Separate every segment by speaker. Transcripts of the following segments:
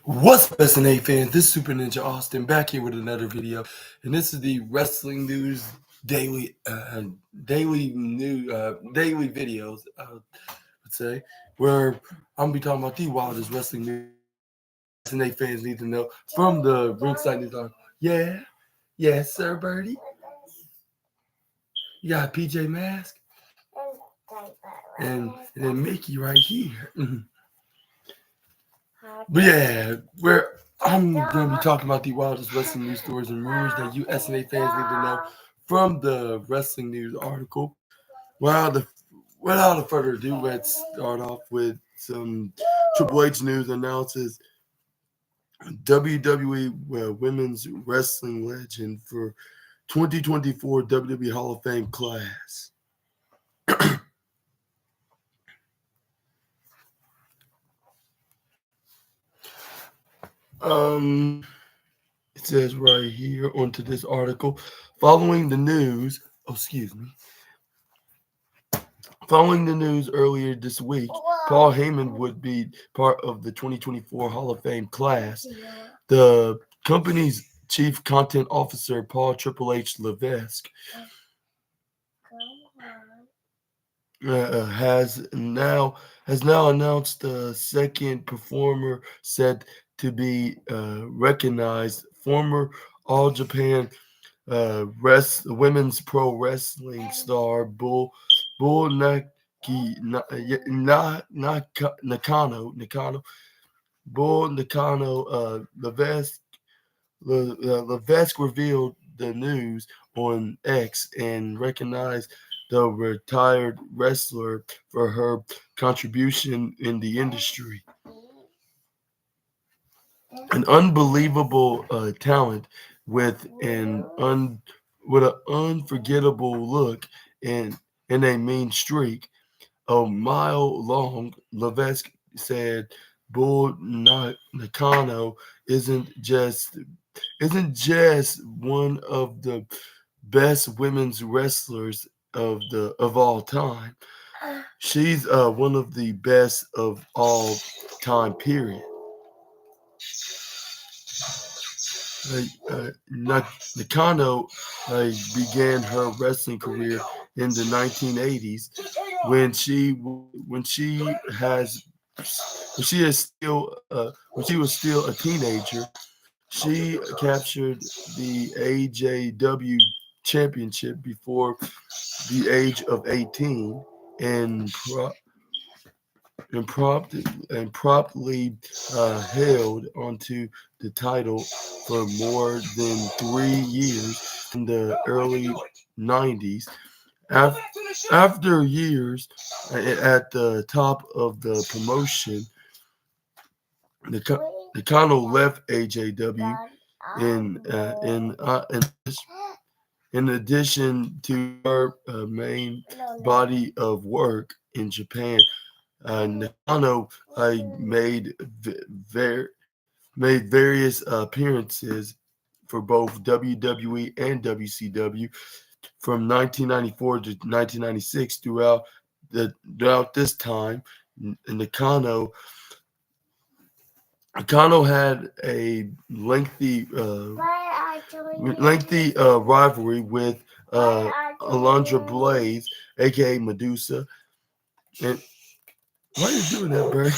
Speaker 1: What's up, SNA fans? This is Super Ninja Austin back here with another video, and this is the wrestling news daily videos. Let's say where I'm gonna be talking about the wildest wrestling news SNA fans need to know from the ringside news. Yeah, yes, sir, Birdie. You got PJ Mask and then Mickey right here. But yeah, I'm going to be talking about the wildest wrestling news stories and rumors that you SNA fans need to know from the wrestling news article. Well, without further ado, let's start off with some Triple H news announces WWE Women's Wrestling Legend for 2024 WWE Hall of Fame class. It says right here onto this article, following the news. Oh, excuse me. Following the news earlier this week, Paul Heyman would be part of the 2024 Hall of Fame class. The company's chief content officer, Paul Triple H Levesque, has now announced the second performer set to be recognized. Former All Japan women's pro wrestling star Bull Nakano Bull Nakano Levesque revealed the news on X and recognized the retired wrestler for her contribution in the industry. An unbelievable talent with with an unforgettable look and a mean streak. A mile long, Levesque said Bull Nakano isn't just one of the best women's wrestlers of all time. She's one of the best of all time. Period. Nakano began her wrestling career in the 1980s when she was still a teenager. She captured the AJW championship before the age of 18 and promptly held onto the title for more than 3 years in the early 90s. After years at the top of the promotion, Nakano left AJW in addition to her main body of work in Japan. Nakano made various appearances for both WWE and WCW from 1994 to 1996. Throughout this time, Nakano had a lengthy rivalry with Alundra Blaze, aka Medusa. And why are you doing that, Barry?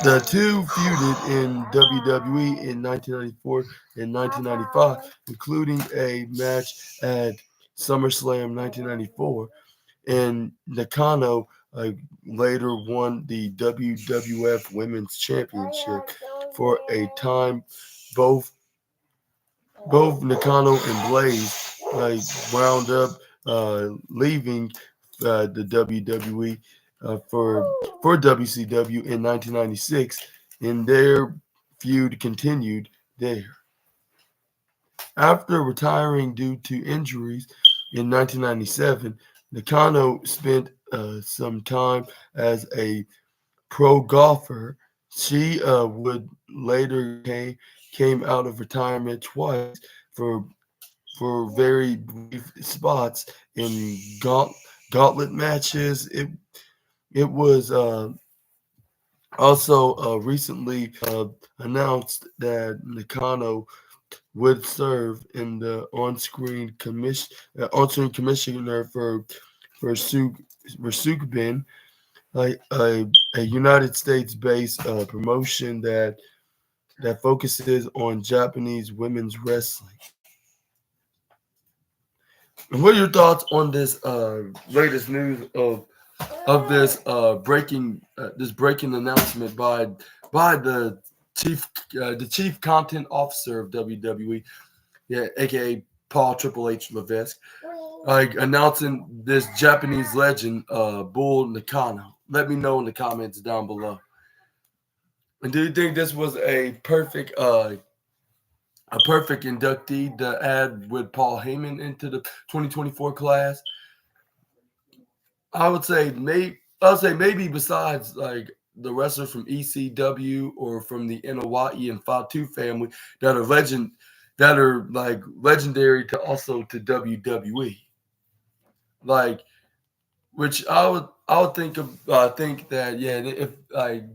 Speaker 1: The two feuded in WWE in 1994 and 1995, including a match at SummerSlam 1994. And Nakano later won the WWF Women's Championship for a time. Both Nakano and Blaze wound up leaving the WWE for WCW in 1996, and their feud continued there. After retiring due to injuries in 1997, Nakano spent some time as a pro golfer. She would later came out of retirement twice for very brief spots in gauntlet matches. It was Also, recently announced that Nakano would serve in the on-screen commissioner for Sukbin, like a United States-based promotion that focuses on Japanese women's wrestling. And what are your thoughts on this latest news of this breaking announcement by the chief content officer of WWE, yeah, aka Paul Triple H Levesque, like announcing this Japanese legend, Bull Nakano? Let me know in the comments down below. And do you think this was a perfect inductee to add with Paul Heyman into the 2024 class? I would say maybe besides like the wrestlers from ECW or from the Inouye and Fatu family that are like legendary to also to WWE. Like which I would think that yeah, if like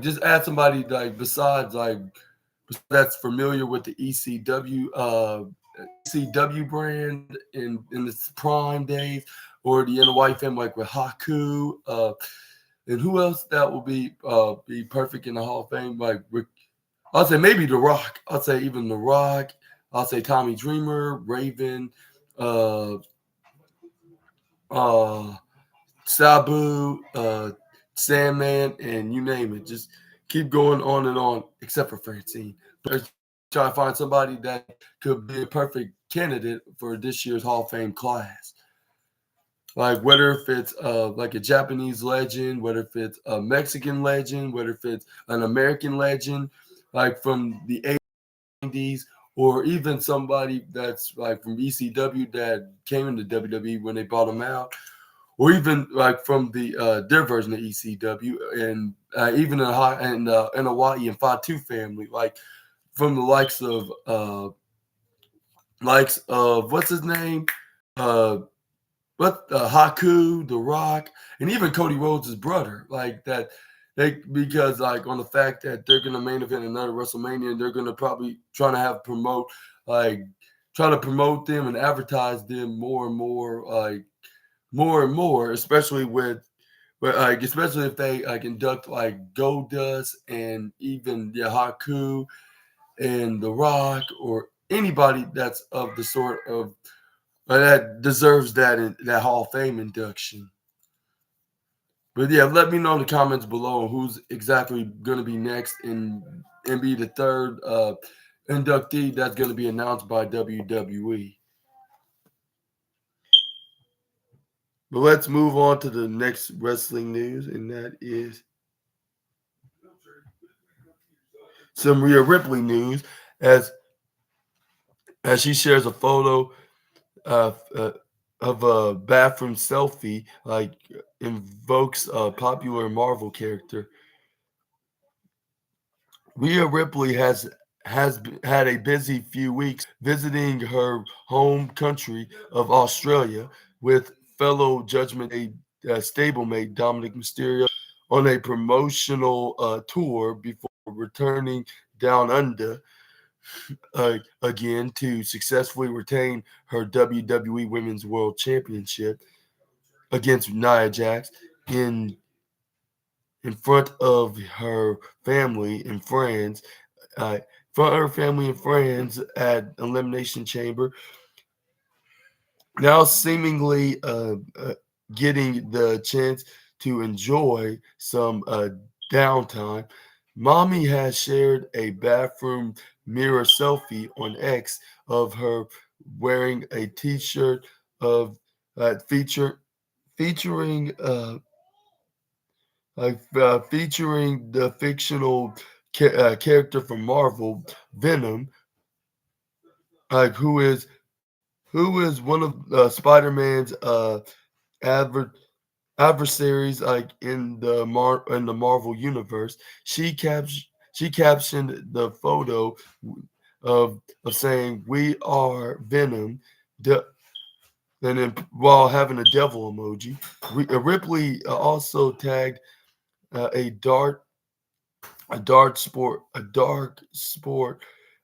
Speaker 1: just add somebody like besides like that's familiar with the ECW brand in its prime days, or the White family like with Haku, and who else that will be perfect in the Hall of Fame? Like I'll say maybe The Rock. I'll say even The Rock. I'll say Tommy Dreamer, Raven, uh, uh, Sabu, Sandman, and you name it. Just keep going on and on, except for Francine. But try to find somebody that could be a perfect candidate for this year's Hall of Fame class. Like whether if it's like a Japanese legend, whether if it's a Mexican legend, whether if it's an American legend, like from the '90s, or even somebody that's like from ECW that came into WWE when they bought them out, or even like from their version of ECW, and even in Hawaii and Fatu family, like from the likes of what's his name, uh, Haku, The Rock, and even Cody Rhodes' brother, like that. They because like on the fact that they're gonna main event another WrestleMania, and they're gonna probably trying to have promote like try to promote them and advertise them more and more, especially with like especially if they like induct like Goldust and even Haku and The Rock or anybody that's of the sort of that deserves that Hall of Fame induction. But yeah, let me know in the comments below who's exactly going to be next and be the third inductee that's going to be announced by WWE. But let's move on to the next wrestling news, and that is some Rhea Ripley news as as she shares a photo of of a bathroom selfie, like invokes a popular Marvel character. Rhea Ripley had a busy few weeks visiting her home country of Australia with fellow Judgment Day stablemate Dominic Mysterio on a promotional tour before returning down under again to successfully retain her WWE Women's World Championship against Nia Jax in in front of her family and friends, uh, front of her family and friends at Elimination Chamber. Now seemingly getting the chance to enjoy some downtime. Mommy has shared a bathroom mirror selfie on X of her wearing a T-shirt of feature featuring featuring the fictional character from Marvel, Venom, like who is one of Spider-Man's adver- adversaries, like in the Marvel universe. She captioned the photo of saying "We are Venom," de- and then while having a devil emoji. Ripley also tagged a dart. a dark sport.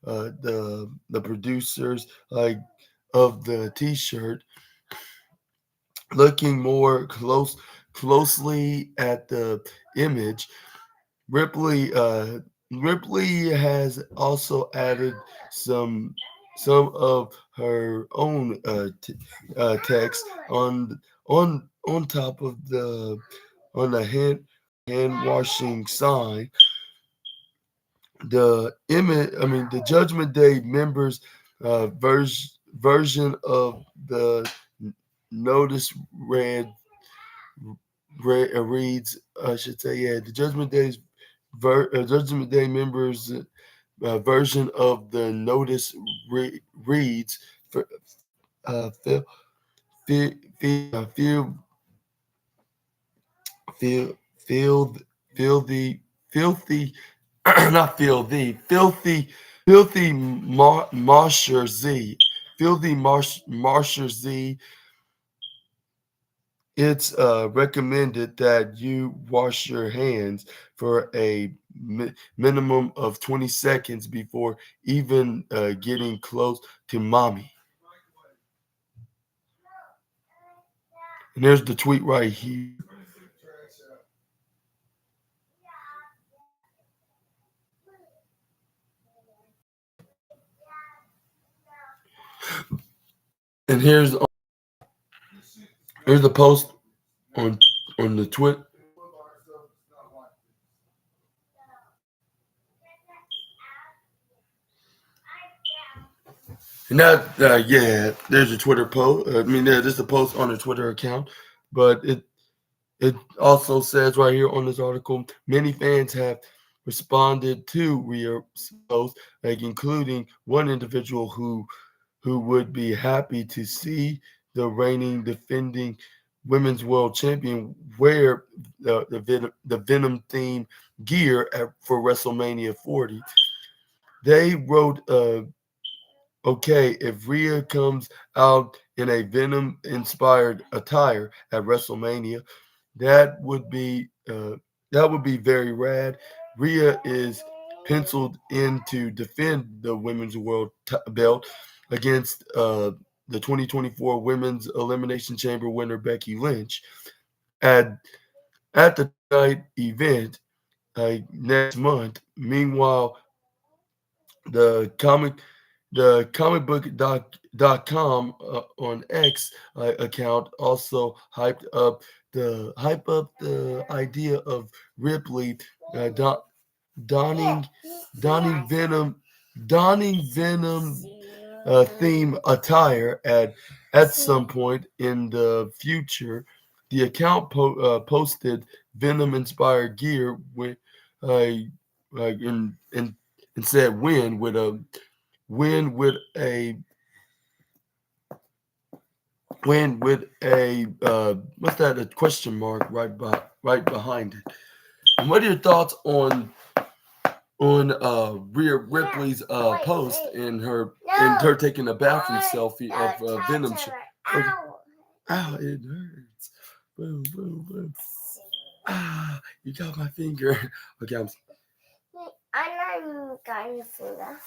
Speaker 1: The producers of the T-shirt looking more closely at the image. Ripley Ripley has also added some of her own text on top of the hand washing sign. The Judgment Day members version of the notice reads, I should say, yeah, the Judgment Day members version of the notice reads, for, feel, feel, feel, feel, feel the filthy, not feel the filthy Marsher Z, filthy Marsher Z. It's recommended that you wash your hands for a minimum of 20 seconds before even getting close to mommy. And there's the tweet right here. And here's the post on the tweet. And that, yeah, there's a Twitter post. There's a post on a Twitter account, but it also says right here on this article, many fans have responded to Rhea's post, including one individual who would be happy to see the reigning defending women's world champion wear the Venom theme gear for WrestleMania 40. They wrote, okay, if Rhea comes out in a Venom inspired attire at WrestleMania, that would be very rad. Rhea is penciled in to defend the women's world belt against the 2024 Women's Elimination Chamber winner Becky Lynch at the night event next month. Meanwhile, the comicbook.com on X account also hype up the idea of Ripley donning donning Venom theme attire at some point in the future. The account posted Venom inspired gear with and said win with a what's that, a question mark right behind it. And what are your thoughts on Rhea Ripley's post in her taking a bathroom selfie of Venom? Ow, it hurts. Boom, boom, boom. Ah, you got my finger. Okay,
Speaker 2: I'm not got your finger.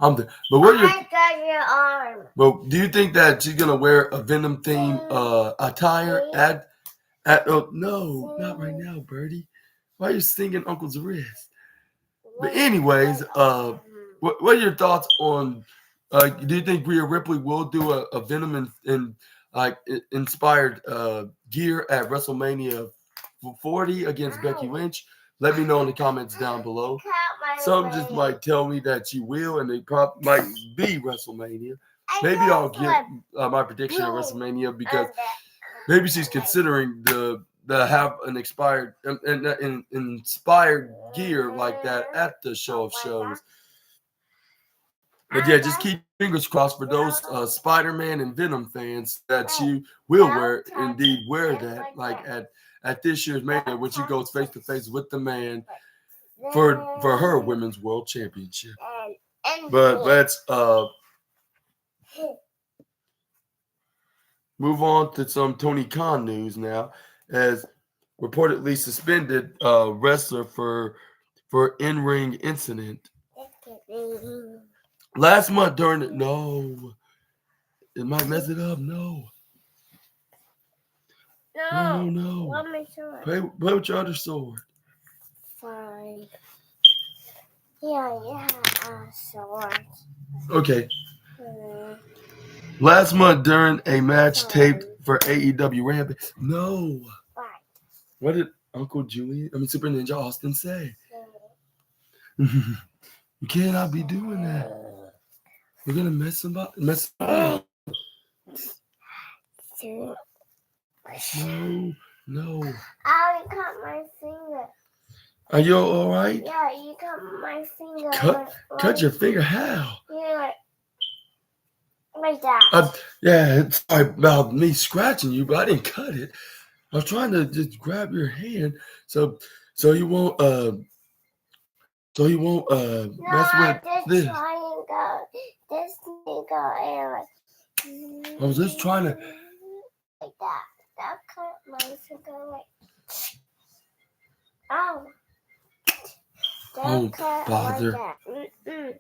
Speaker 1: But what
Speaker 2: I got your arm.
Speaker 1: Well, do you think that she's gonna wear a Venom theme attire at? Oh no, not right now, Birdie. Why are you stinging Uncle's wrist? But anyways, what are your thoughts on? Do you think Rhea Ripley will do a Venom inspired gear at WrestleMania 40 against Becky Lynch? Let me know in the comments down below. Some just might tell me that she will, and it might be WrestleMania. Maybe I'll give my prediction at WrestleMania because maybe she's considering the have an inspired gear like that at the show of shows. But yeah, just keep fingers crossed for those Spider-Man and Venom fans that she will indeed wear that, like at this year's Mania when she goes face to face with the man for her women's world championship. But let's move on to some Tony Khan news now, as reportedly suspended wrestler for for in-ring incident.
Speaker 2: Look at me.
Speaker 1: Last month during the, no, it might mess it up. No. No.
Speaker 2: What my sword?
Speaker 1: Play with your other sword.
Speaker 2: Fine. Yeah, a sword.
Speaker 1: Okay.
Speaker 2: Mm,
Speaker 1: Last month during a match
Speaker 2: Fine.
Speaker 1: taped for AEW Rampage. No.
Speaker 2: Fine.
Speaker 1: What did Uncle Super Ninja Austin say?
Speaker 2: Mm,
Speaker 1: You cannot be doing that. You're gonna mess up. No.
Speaker 2: I cut my finger.
Speaker 1: Are you all right?
Speaker 2: Yeah, you cut my finger.
Speaker 1: Cut your finger? How?
Speaker 2: Yeah, like that.
Speaker 1: Yeah, sorry about me scratching you, but I didn't cut it. I was trying to just grab your hand so you won't mess with this.
Speaker 2: Triangle. This triangle area.
Speaker 1: I was just trying to.
Speaker 2: Like that. That cut my finger like. Oh.
Speaker 1: Oh, bother.
Speaker 2: Like that.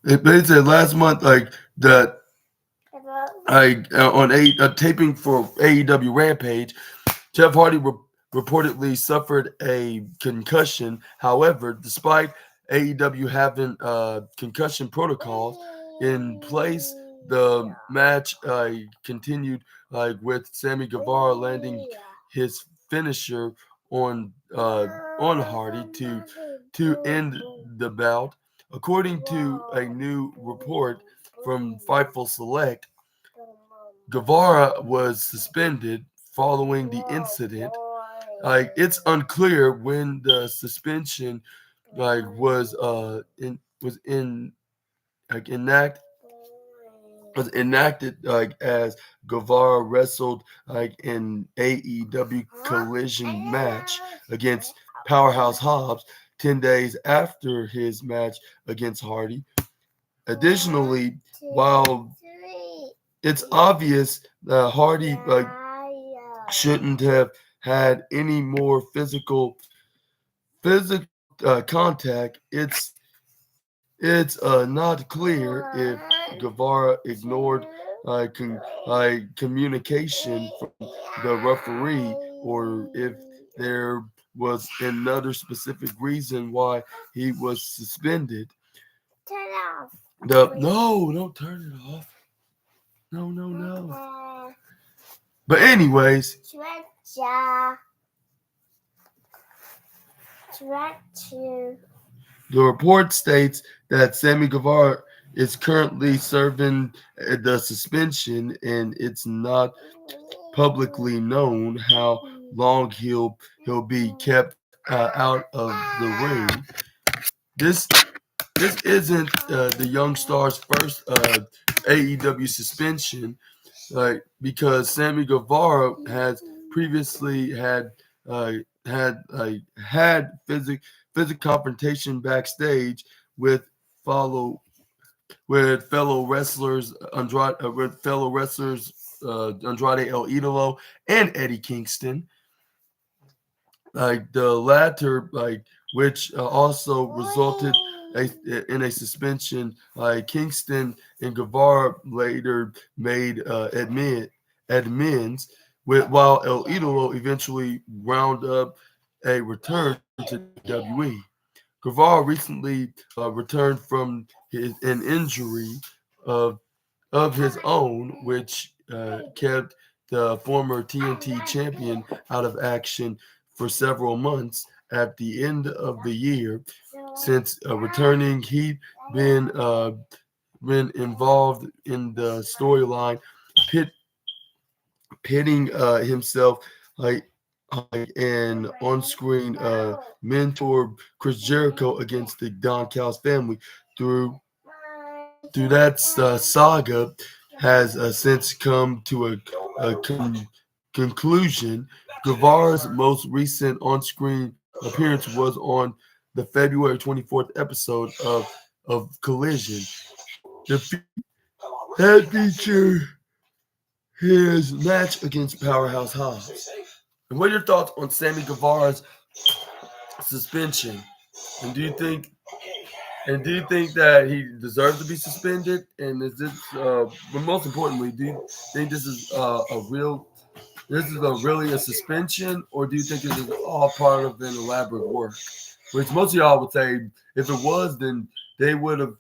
Speaker 1: They said last month, like that, on a taping for AEW Rampage, Jeff Hardy reportedly suffered a concussion. However, despite AEW having concussion protocols in place, the match continued with Sammy Guevara landing his finisher on Hardy to end the bout. According to a new report from Fightful Select, Guevara was suspended following the incident. It's unclear when the suspension was enacted as Guevara wrestled in AEW Collision match against Powerhouse Hobbs 10 days after his match against Hardy. Additionally, while it's obvious that Hardy shouldn't have had any more physical contact, it's not clear if Guevara ignored communication from the referee or if there was another specific reason why he was suspended.
Speaker 2: Turn it off.
Speaker 1: No, don't turn it off. No. But anyways, the report states that Sammy Guevara is currently serving the suspension, and it's not publicly known how long he'll be kept out of the ring. This isn't the Young Star's first AEW suspension, because Sammy Guevara has previously had physical confrontation backstage with fellow wrestlers Andrade El Idolo and Eddie Kingston. The latter, which also resulted in a suspension. Kingston and Guevara later made amends, while El Idolo eventually wound up a return to WWE. Guevara recently returned from an injury of his own, which kept the former TNT champion out of action for several months. At the end of the year, since returning, he'd been involved in the storyline, pitting himself and on-screen mentor Chris Jericho against the Don Callis family. Through that saga has since come to a conclusion. Guevara's most recent on-screen appearance was on the February 24th episode of Collision. That featured his match against Powerhouse Hobbs. And what are your thoughts on Sammy Guevara's suspension? And do you think that he deserves to be suspended? And is this, but most importantly, do you think this is really a suspension, or do you think it is all part of an elaborate work? Which most of y'all would say, if it was, then they would have,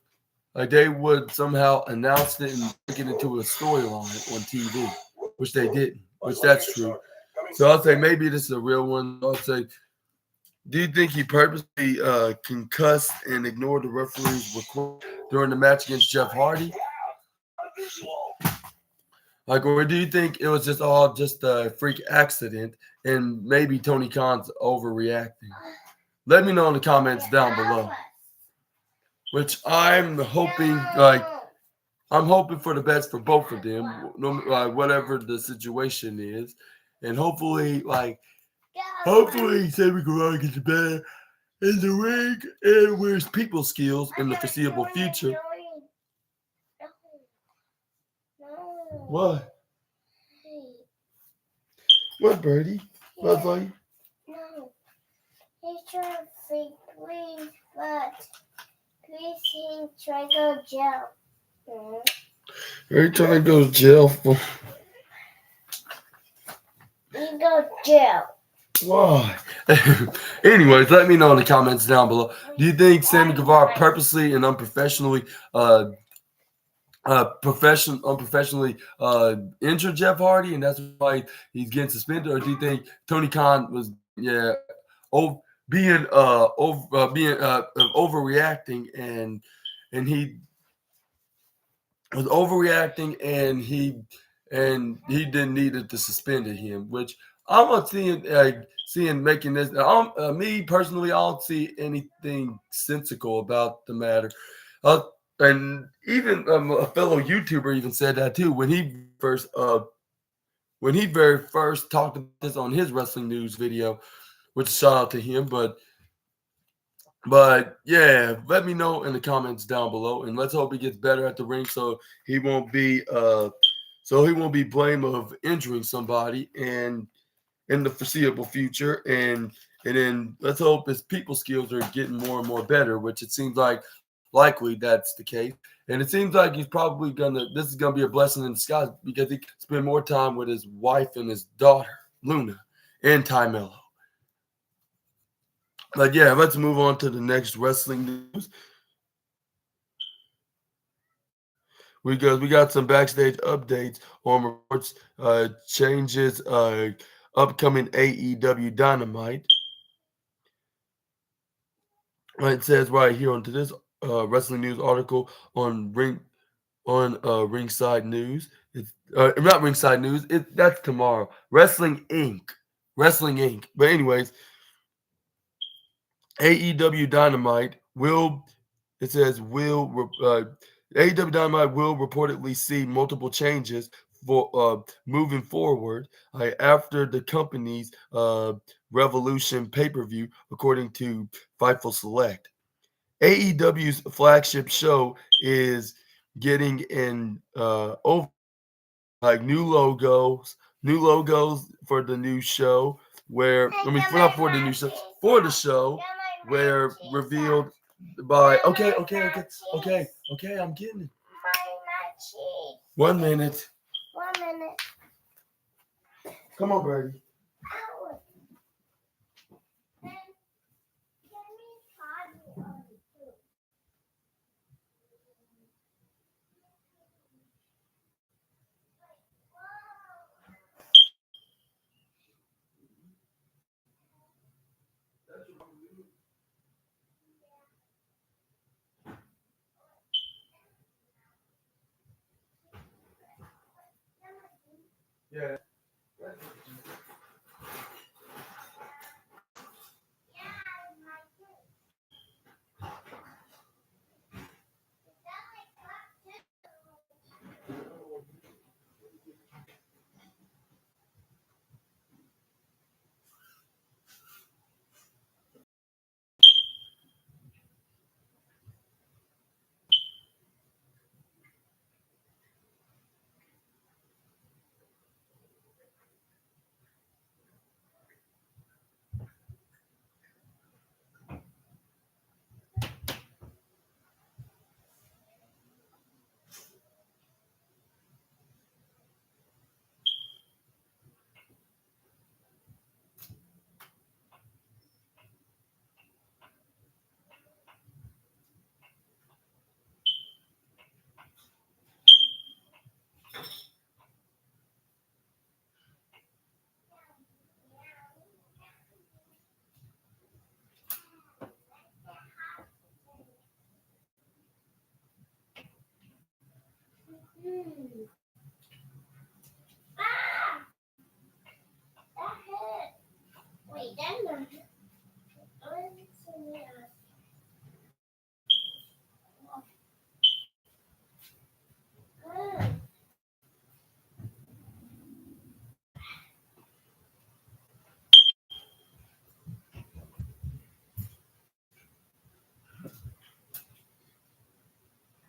Speaker 1: they would somehow announce it and make it into a storyline on TV, which they didn't. Which that's true. So I'll say maybe this is a real one. I'll say, do you think he purposely concussed and ignored the referee's request during the match against Jeff Hardy? Like, or do you think it was just a freak accident and maybe Tony Khan's overreacting? Let me know in the comments down below. Which I'm hoping for the best for both of them, whatever the situation is, and hopefully Sammy Guevara gets better in the ring and wears people skills in the foreseeable future. What? What, Birdie? What's like?
Speaker 2: No. He's trying to say please, but please he try to go to jail.
Speaker 1: Are you trying to go to jail for?
Speaker 2: You go to jail.
Speaker 1: Why? Anyways, let me know in the comments down below. Do you think Sammy Guevara purposely and unprofessionally unprofessionally injured Jeff Hardy, and that's why he's getting suspended? Or do you think Tony Khan was overreacting and he was overreacting and he didn't need it to suspend him, which I'm not seeing making this. Me personally, I don't see anything sensical about the matter. And even a fellow YouTuber even said that too when he very first talked about this on his wrestling news video, which shout out to him. But yeah, let me know in the comments down below, and let's hope he gets better at the ring so he won't be blamed of injuring somebody and in the foreseeable future, and then let's hope his people skills are getting more and more better, which it seems likely that's the case. And it seems like he's probably this is gonna be a blessing in disguise because he can spend more time with his wife and his daughter, Luna, and Ty Mello. But yeah, let's move on to the next wrestling news. We got some backstage updates on reports, changes, upcoming AEW Dynamite. It says right here onto this wrestling news article on Ringside News. It's not Ringside News. That's tomorrow. Wrestling Inc. But anyways, AEW Dynamite will. It says AEW Dynamite will reportedly see multiple changes for moving forward after the company's Revolution pay-per-view, according to Fightful Select. AEW's flagship show is getting in over new logos for the new show for the show where revealed by okay, I'm getting it. 1 minute.
Speaker 2: 1 minute.
Speaker 1: Come on, Birdie. Yeah.
Speaker 2: Ah! That hurt. Wait, that not hurt.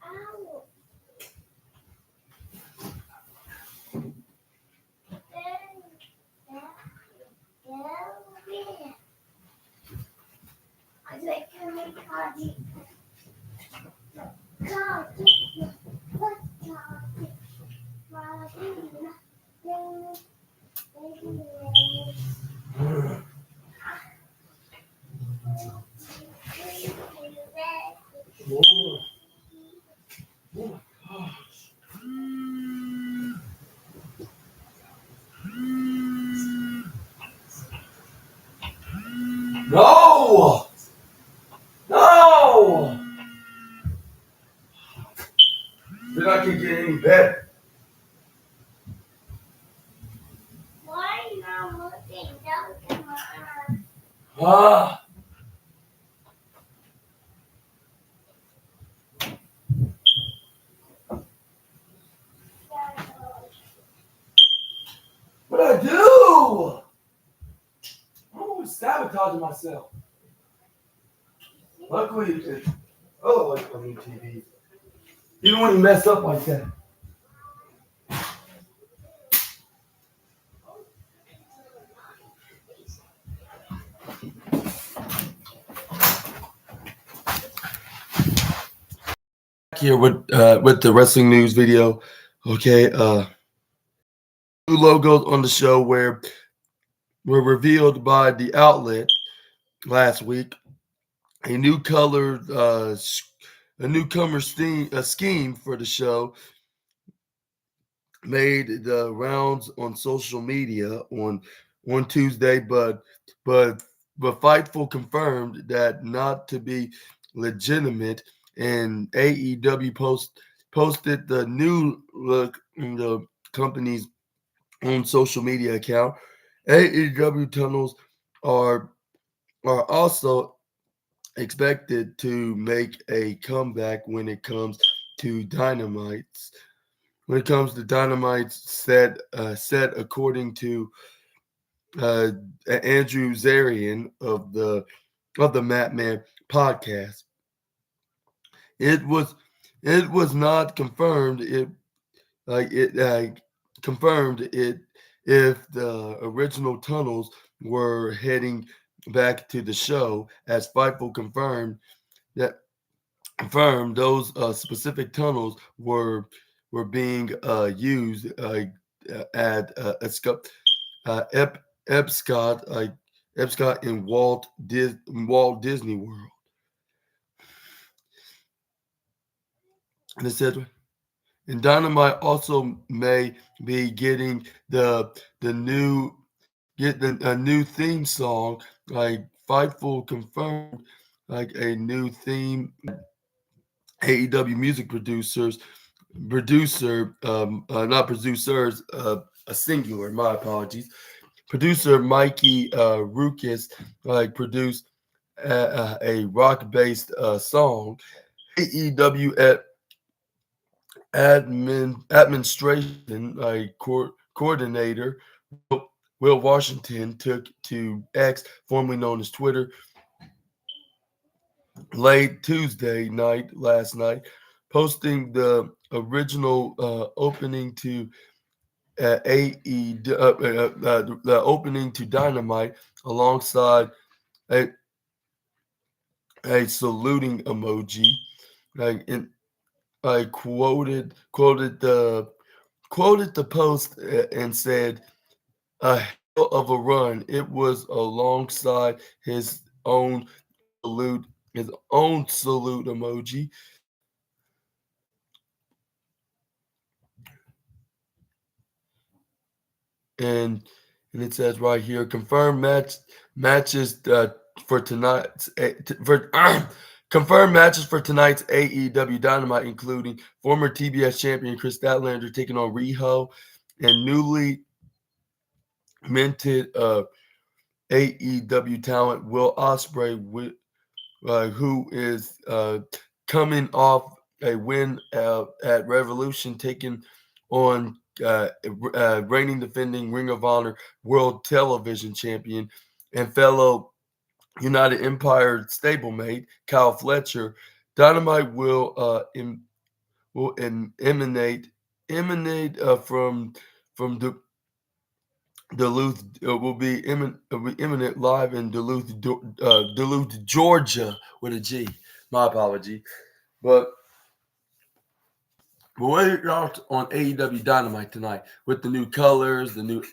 Speaker 2: Ow. I like to make party.
Speaker 1: No! No! Then I can get any better.
Speaker 2: Why are you not looking down to my arm?
Speaker 1: Ah! What'd I do? I'm always sabotaging myself. Luckily, it's like on TV. Even when you mess up like that. Here with the wrestling news video. Okay, new logos on the show were revealed by the outlet last week. A new color, a newcomer scheme for the show made the rounds on social media on Tuesday, but Fightful confirmed that not to be legitimate, and AEW posted the new look in the company's own social media account. AEW tunnels are also expected to make a comeback when it comes to Dynamites. When it comes to Dynamite's set according to Andrew Zarian of the Matman podcast. It was not confirmed. It confirmed it if the original tunnels were heading back to the show, as Fightful that confirmed those specific tunnels were being used at Epcot, Epcot in Walt Disney World. And it said, and Dynamite also may be getting the new a new theme song. Like Fightful confirmed, like a new theme. AEW music not producers, a singular. My apologies. Producer Mikey Rukus produced a rock-based song. AEW administration coordinator Will Washington took to X, formerly known as Twitter, last night, posting the original opening to the opening to Dynamite alongside a saluting emoji. And I quoted the post and said, "A hell of a run." It was alongside salute, his own salute emoji. And it says right here, matches for tonight's for Confirmed matches for tonight's AEW Dynamite, including former TBS champion Chris Statlander taking on Riho, and newly minted AEW talent Will Ospreay, who is coming off a win at Revolution, taking on reigning defending Ring of Honor World Television Champion and fellow United Empire stablemate Kyle Fletcher. Dynamite will emanate from Duluth. Will be imminent live in Duluth, Georgia, with a G. My apology, but what are your thoughts on AEW Dynamite tonight with the new colors, the new?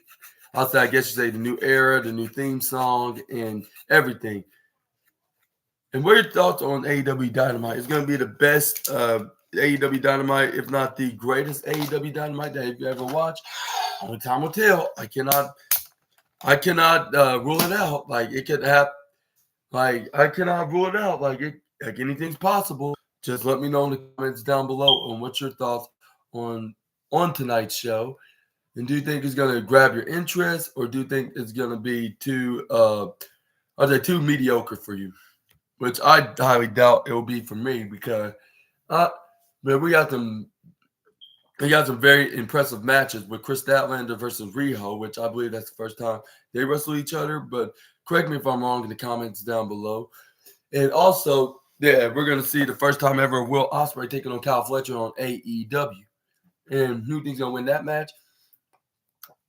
Speaker 1: I guess you say the new era, the new theme song, and everything. And what are your thoughts on AEW Dynamite? It's going to be the best AEW Dynamite, if not the greatest AEW Dynamite that you ever watched. Only time will tell. I cannot rule it out. Like it could happen. Like I cannot rule it out. Like anything's possible. Just let me know in the comments down below on what's your thoughts on tonight's show. And do you think it's going to grab your interest, or do you think it's going to be too mediocre for you? Which I highly doubt it will be for me, because man, we got some very impressive matches with Chris Statlander versus Riho, which I believe that's the first time they wrestle each other. But correct me if I'm wrong in the comments down below. And also, yeah, we're gonna see the first time ever Will Ospreay taking on Kyle Fletcher on AEW. And who thinks gonna win that match?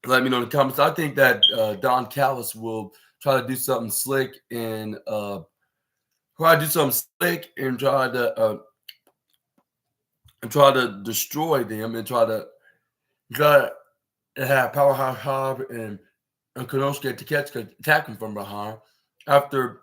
Speaker 1: Let me know in the comments. I think that Don Callis will try to do something slick and try to destroy them, and try to have Powerhouse Hobb and Konosuke Takeshita attack him from behind after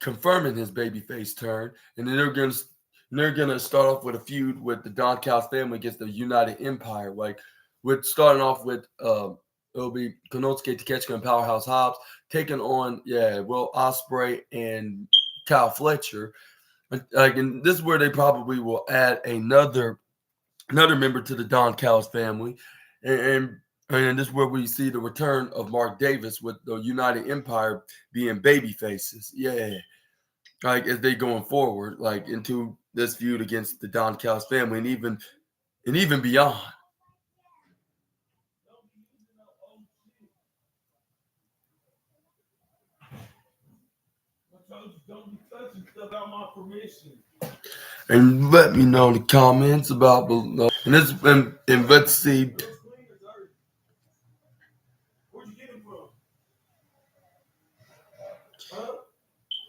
Speaker 1: confirming his babyface turn. And then they're gonna start off with a feud with the Don Callis family against the United Empire. Like with starting off with it'll be Konosuke Takeshita and Powerhouse Hobbs taking on Will Ospreay and Kyle Fletcher. Like, and this is where they probably will add another member to the Don Callis family, and this is where we see the return of Mark Davis with the United Empire being baby faces. Yeah, like as they going forward, like into this feud against the Don Callis family, and even beyond. And let me know in the comments about below. And let's see.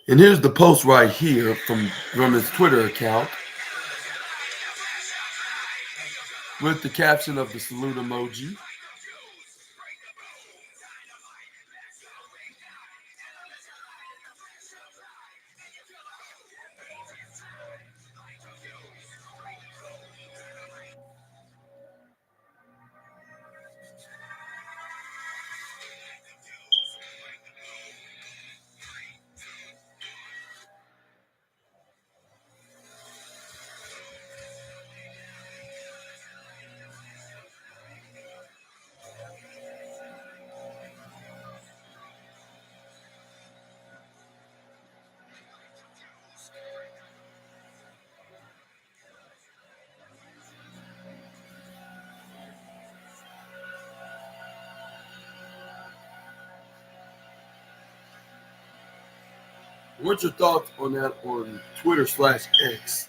Speaker 1: And here's the post right here from his Twitter account with the caption of the salute emoji. What's your thoughts on that on Twitter/X?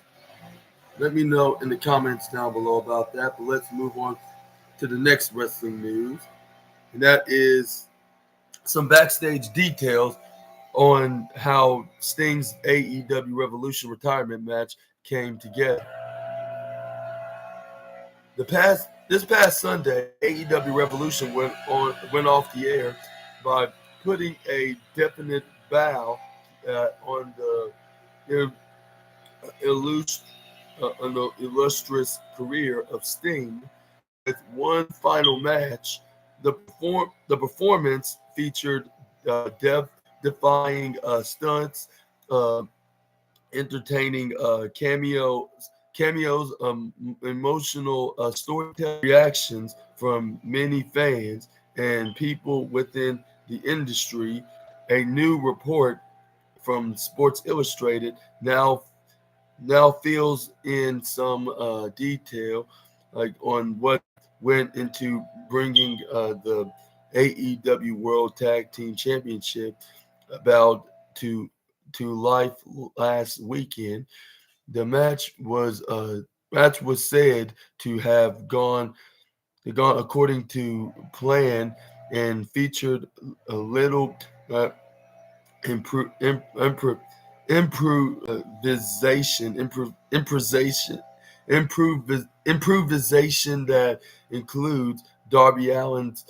Speaker 1: Let me know in the comments down below about that. But let's move on to the next wrestling news. And that is some backstage details on how Sting's AEW Revolution retirement match came together. This past Sunday, AEW Revolution went off the air by putting a definite bow on the illustrious career of Sting with one final match. The performance featured death-defying stunts uh, entertaining cameos, emotional storytelling reactions from many fans and people within the industry. A new report from Sports Illustrated now fills in some detail like on what went into bringing the AEW World Tag Team Championship about to to life last weekend. The match was said to have gone according to plan and featured a little uh, improve, improve, improvisation that includes Darby Allin's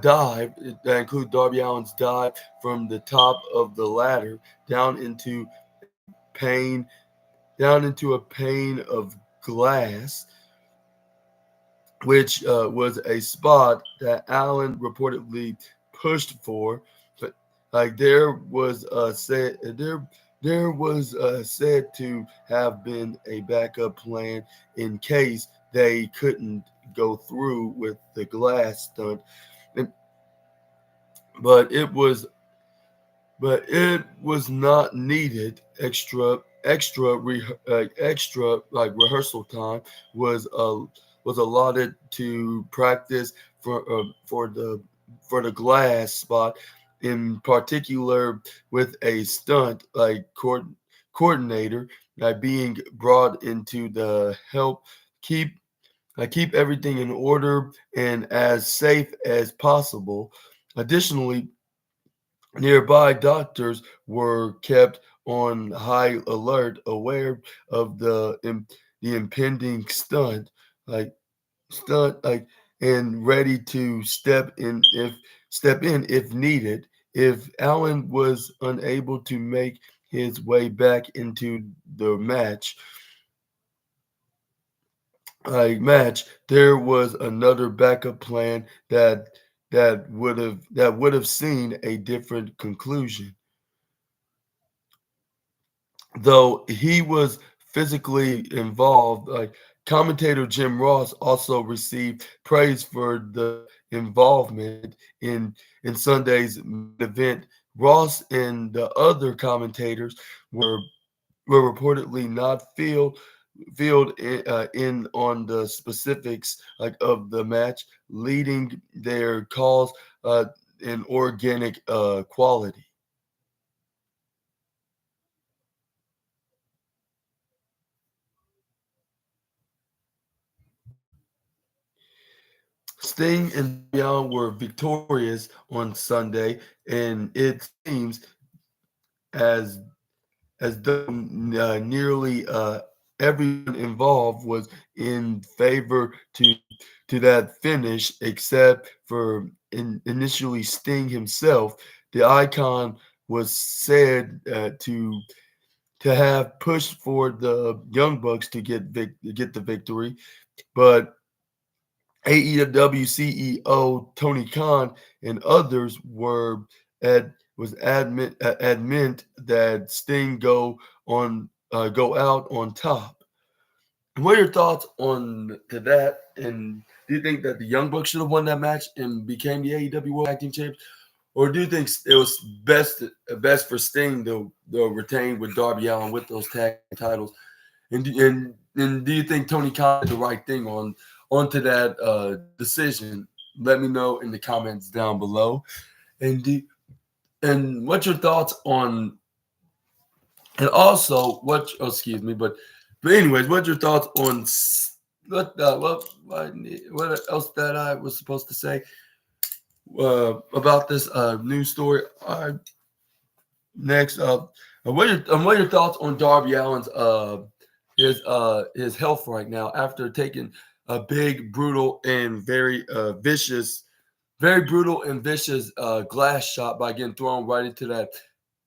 Speaker 1: dive that include Darby Allin's dive from the top of the ladder down into a pane down into a pane of glass, which was a spot that Allen reportedly pushed for. But like there was said to have been a backup plan in case they couldn't go through with the glass stunt. And, but it was not needed. Extra like rehearsal time was was allotted to practice for the glass spot, in particular with a stunt like coordinator being brought into the help keep keep everything in order and as safe as possible. Additionally, nearby doctors were kept on high alert, aware of the impending like stunt, and ready to step in if needed. If Allen was unable to make his way back into the match, there was another backup plan that would have seen a different conclusion. Though he was physically involved, like commentator Jim Ross also received praise for the involvement in Sunday's main event. Ross and the other commentators were were reportedly not filled in on the specifics like of the match, leading their calls in organic quality. Sting and Darby Allin were victorious on Sunday, and it seems as though nearly everyone involved was in favor to that finish, except for initially Sting himself. The icon was said to have pushed for the Young Bucks to get the victory, but AEW CEO Tony Khan and others were at was admit that Sting go out on top. What are your thoughts on to that? And do you think that the Young Bucks should have won that match and became the AEW World Tag Team Champions, or do you think it was best for Sting to retain with Darby Allin with those tag titles? And do you think Tony Khan did the right thing onto that decision? Let me know in the comments down below. And and what's your thoughts on and also excuse me, but anyways, what's your thoughts on what else that I was supposed to say about this news story? Next up, what are your thoughts on Darby Allin's his health right now after taking a big, brutal, and very brutal and vicious glass shot by getting thrown right into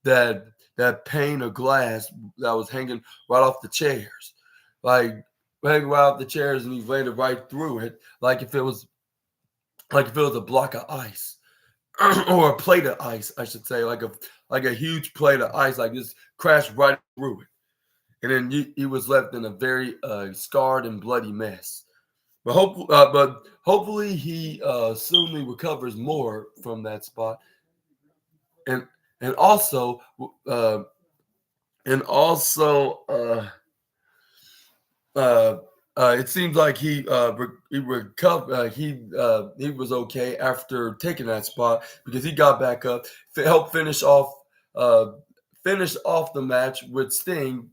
Speaker 1: that that pane of glass that was hanging right off the chairs, like hanging right off the chairs, and he landed right through it, like if it was a block of ice. or a plate of ice, I should say, like a huge plate of ice, like just crashed right through it, and then he was left in a very scarred and bloody mess. But hopefully he soonly recovers more from that spot, and and also uh, and also uh, it seems like he recovered. He was okay after taking that spot because he got back up, helped uh, finish off the match with Sting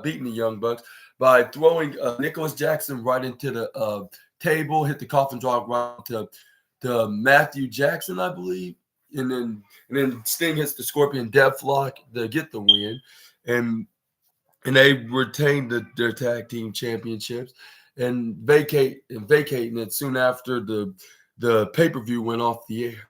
Speaker 1: beating the Young Bucks by throwing Nicholas Jackson right into the table, hit the coffin drop right to Matthew Jackson, I believe, and then Sting hits the Scorpion Deathlock to get the win, and they retained their tag team championships and vacating it soon after the pay-per-view went off the air.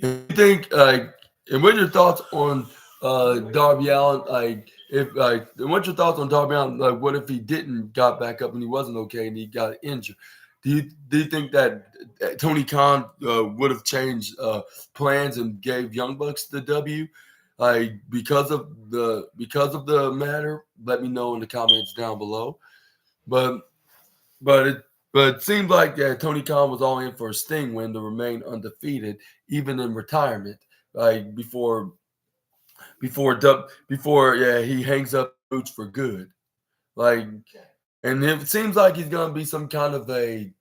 Speaker 1: And you think and what are your thoughts on Darby Allen? And what's your thoughts on Darby Allen? Like, what if he didn't got back up and he wasn't okay and he got injured? Do you think that Tony Khan would have changed plans and gave Young Bucks the W? Like because of the matter, let me know in the comments down below. But but it seems like Tony Khan was all in for a Sting win to remain undefeated, even in retirement. Like before he hangs up boots for good. Like, and it seems like he's gonna be some kind of a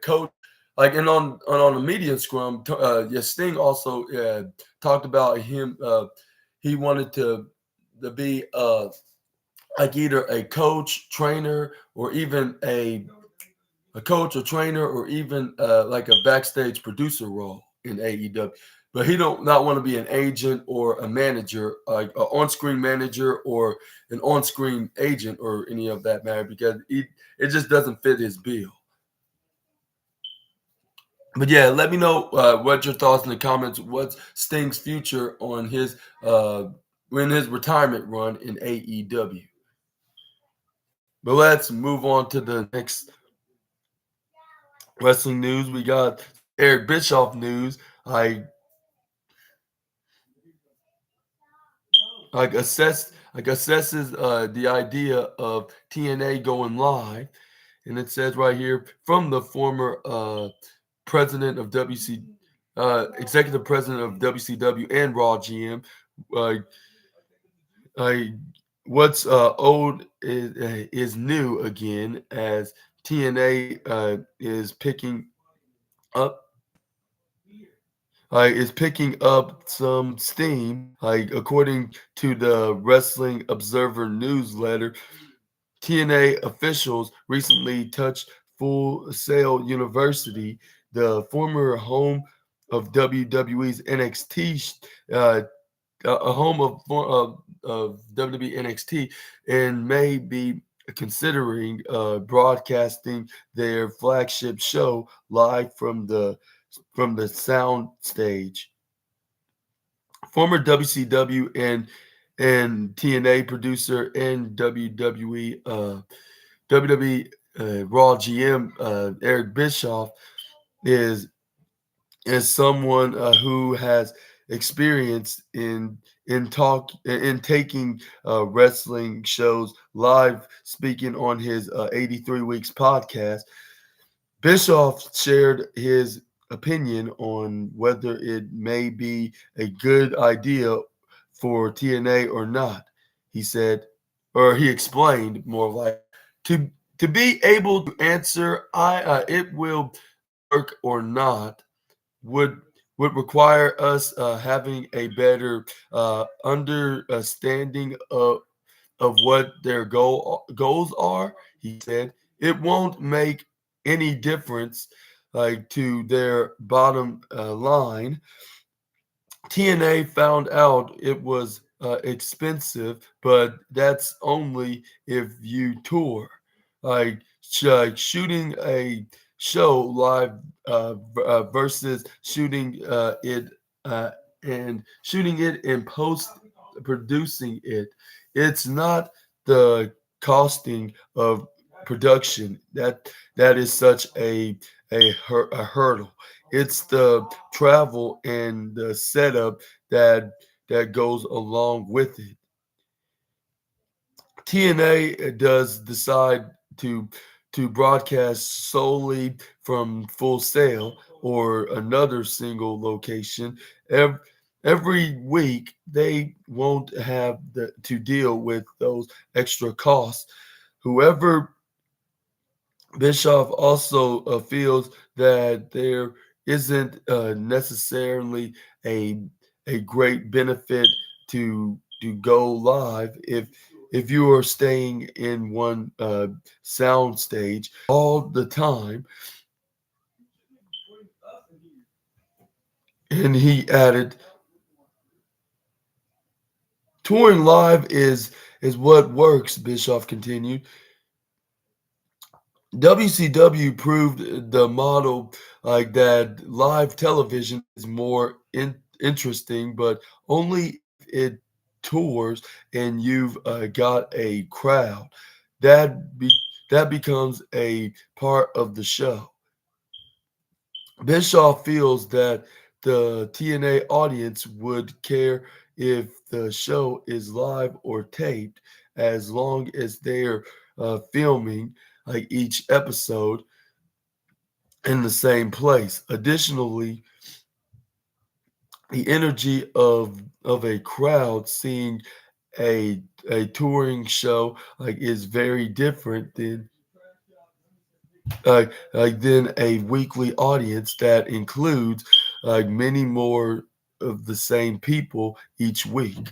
Speaker 1: coach. Like, and on the media scrum, Sting also talked about him. He wanted to be like either a coach, trainer, or even a coach or trainer, or even like a backstage producer role in AEW. But he don't not want to be an agent or a manager, like an on-screen manager or an on-screen agent or any of that matter, because it just doesn't fit his bill. But yeah, let me know what your thoughts in the comments. What's Sting's future on his in his retirement run in AEW? But let's move on to the next wrestling news. We got Eric Bischoff news. Assesses the idea of TNA going live, and it says right here from the former president of executive president of WCW and Raw GM. Uh, uh, what's old is new again, as TNA up is picking up some steam. Like, according to the Wrestling Observer newsletter, TNA officials recently touched Full Sail University, the former home of WWE's NXT, a home of WWE NXT, and may be considering broadcasting their flagship show live from the sound stage. Former WCW and TNA producer and WWE Raw GM Eric Bischoff is someone who has experience in taking wrestling shows live, speaking on his 83 Weeks podcast. Bischoff shared his opinion on whether it may be a good idea for TNA or not. He said, or he explained more like, to be able to answer, it will work or not would require us having a better understanding of what their goals are. He said it won't make any difference like to their bottom line. TNA found out it was expensive, but that's only if you tour. Like, shooting a show live versus shooting it and post producing it. It's not the costing of production. That is such a hurdle. It's the travel and the setup that that goes along with it. TNA does decide to to broadcast solely from Full Sail or another single location every, every week. They won't have to deal with those extra costs. Whoever Bischoff also feels that there isn't necessarily a a great benefit to go live if you are staying in one sound stage all the time. And he added, touring live is what works. Bischoff continued. WCW proved the model like that live television is more interesting, but only if it tours and you've got a crowd. That be, that becomes a part of the show. Bischoff feels that the TNA audience would care if the show is live or taped, as long as they're filming like each episode in the same place. Additionally, the energy of a crowd seeing a touring show like is very different than a weekly audience that includes like many more of the same people each week.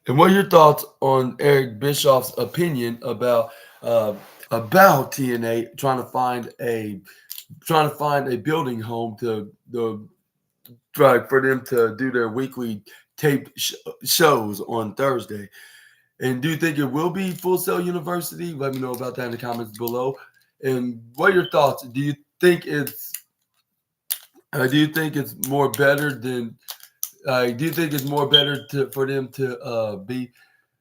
Speaker 1: And what are your thoughts on Eric Bischoff's opinion uh, about TNA trying to find a building home to the try for them to do their weekly taped shows on Thursday? And do you think it will be Full Sail University? Let me know about that in the comments below. And what are your thoughts? Do you think it's more better than? Do you think it's more better for them to be?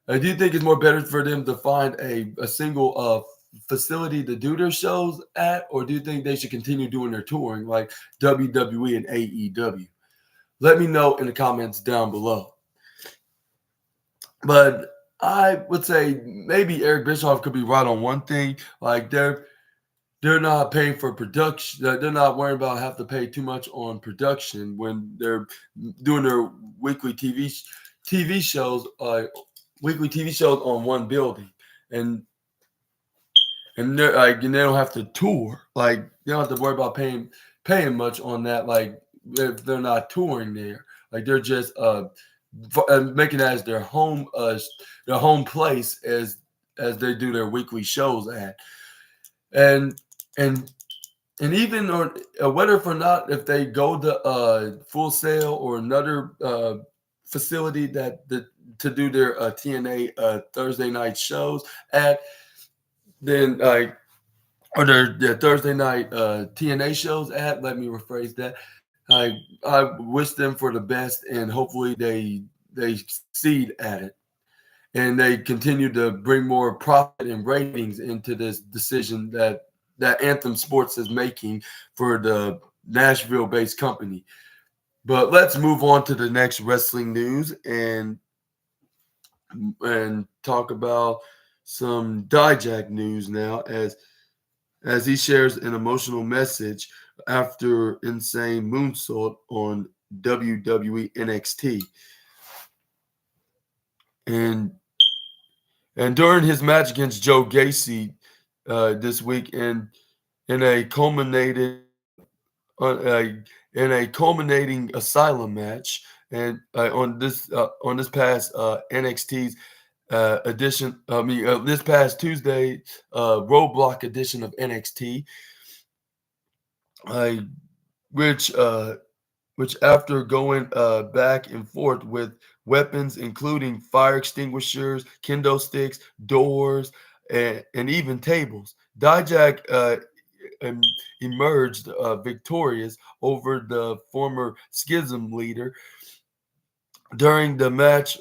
Speaker 1: Do you think it's more better for them to find a single facility to do their shows at, or do you think they should continue doing their touring like WWE and AEW? Let me know in the comments down below. But I would say maybe Eric Bischoff could be right on one thing. Like they're not paying for production. They're not worrying about have to pay too much on production when they're doing their weekly TV shows, weekly TV shows on one building, and they're like and they don't have to tour. Like they don't have to worry about paying much on that. Like if they're not touring there, like they're just making that as their home place as they do their weekly shows at. And and and even or whether or not if they go to Full Sail or another facility to do their TNA Thursday night shows at, then or their Thursday night TNA shows at. Let me rephrase that. I wish them for the best, and hopefully they succeed at it, and they continue to bring more profit and ratings into this decision that Anthem Sports is making for the Nashville-based company. But let's move on to the next wrestling news and talk about some Dijak news now as he shares an emotional message after insane moonsault on WWE NXT. And and during his match against Joe Gacy this week in a culminated uh, uh, in a culminating asylum match and on this past NXT's edition. I mean, this past Tuesday Roadblock edition of NXT, uh, which uh, which after going back and forth with weapons including fire extinguishers, kendo sticks, doors, and even tables, Dijak em- emerged victorious over the former Schism leader during the match.